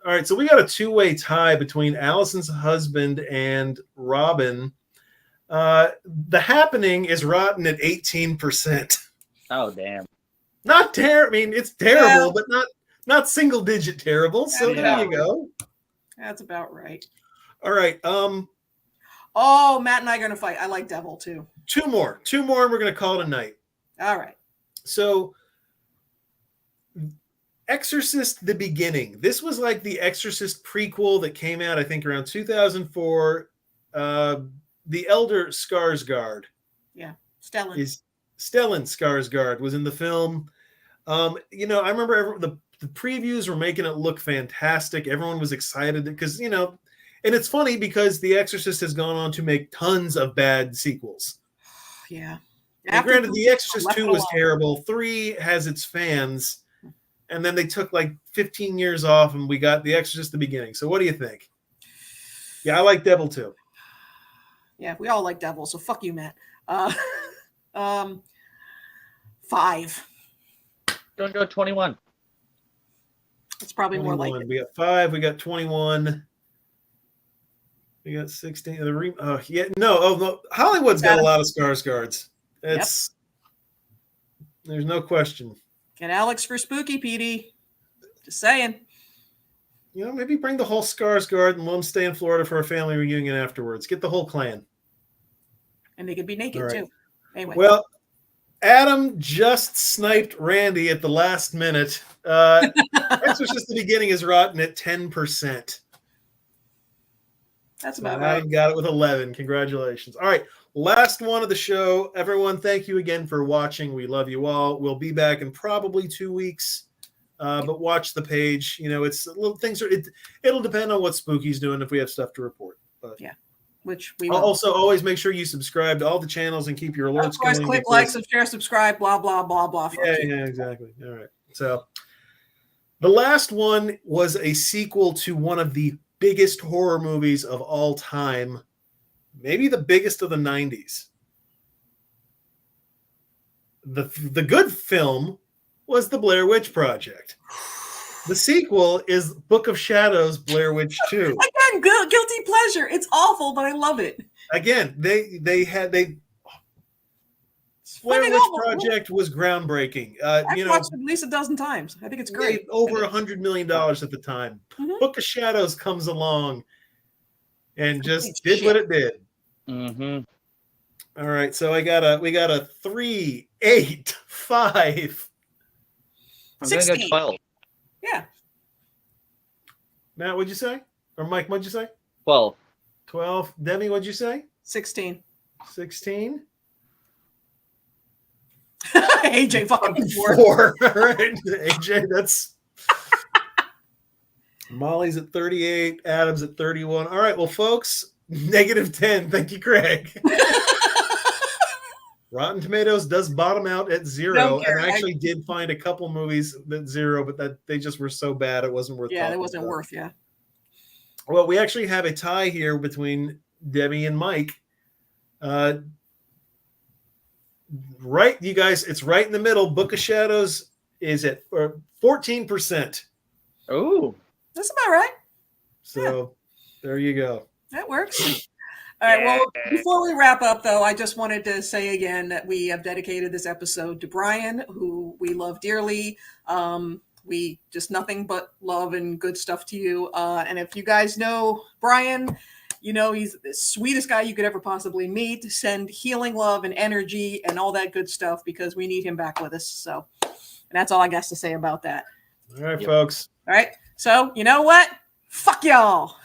right. So we got a two-way tie between Allison's husband and Robin. The Happening is rotten at 18%. Oh, damn. Not terrible. I mean, it's terrible, but not single digit terrible. So Yeah. there you go. That's about right. All right. Oh, Matt and I are gonna fight. I like Devil too. Two more, and we're gonna call it a night. All right. So, Exorcist: The Beginning. This was like the Exorcist prequel that came out, I think, around 2004. The Elder Skarsgård. Yeah, Stellan. Stellan Skarsgård was in the film. I remember the previews were making it look fantastic. Everyone was excited because, and it's funny because The Exorcist has gone on to make tons of bad sequels. Yeah. And granted, The Exorcist 2 was terrible. 3 has its fans. And then they took like 15 years off and we got The Exorcist: The Beginning. So what do you think? Yeah, I like Devil too. Yeah, we all like Devil, so fuck you, Matt. 5. Gonna go 21. It's probably 21. more like it. We got 5. We got 21. We got 16. No. Hollywood's got a lot of Skarsgårds. There's no question. Get Alex for Spooky, Petey. Just saying. Maybe bring the whole Skarsgård and let them stay in Florida for a family reunion afterwards. Get the whole clan. And they could be naked too. Anyway. Well, Adam just sniped Randy at the last minute. Exorcist: The Beginning is rotten at 10%. That's about right. Adam got it with 11. Congratulations. All right. Last one of the show. Everyone, thank you again for watching. We love you all. We'll be back in probably 2 weeks. But watch the page. It's little things. It'll depend on what Spooky's doing if we have stuff to report. But yeah, which we will. Also always make sure you subscribe to all the channels and keep your alerts of course, going. Click like, share, subscribe, blah blah blah blah. Yeah, exactly. All right. So the last one was a sequel to one of the biggest horror movies of all time, maybe the biggest of the 90s. The good film was The Blair Witch Project. The sequel is Book of Shadows, Blair Witch 2. Again, guilty pleasure. It's awful, but I love it. Again, Blair Witch Project was groundbreaking. I've watched it at least a dozen times. I think it's great. Over $100 million at the time. Mm-hmm. Book of Shadows comes along and just did what it did. Mm-hmm. All right, so we got a 3, 8, 5. I'm gonna go 12. Yeah. Matt, what'd you say? Or Mike, what'd you say? 12. 12. Demi, what'd you say? 16. 16. AJ fucking 4. All right, AJ, that's Molly's at 38, Adam's at 31. All right, well, folks, -10. Thank you, Craig. Rotten Tomatoes does bottom out at 0, and I actually did find a couple movies that 0, but that they just were so bad it wasn't worth. Yeah, it wasn't worth. Yeah. Well, we actually have a tie here between Debbie and Mike. Right, you guys, it's right in the middle. Book of Shadows is at 14%. Oh, that's about right. So there you go. That works. All right. Well, before we wrap up, though, I just wanted to say again that we have dedicated this episode to Brian, who we love dearly. we just nothing but love and good stuff to you. And if you guys know Brian, you know he's the sweetest guy you could ever possibly meet. Send healing love and energy and all that good stuff because we need him back with us. So, and that's all I got to say about that. All right, folks. All right. So, you know what? Fuck y'all.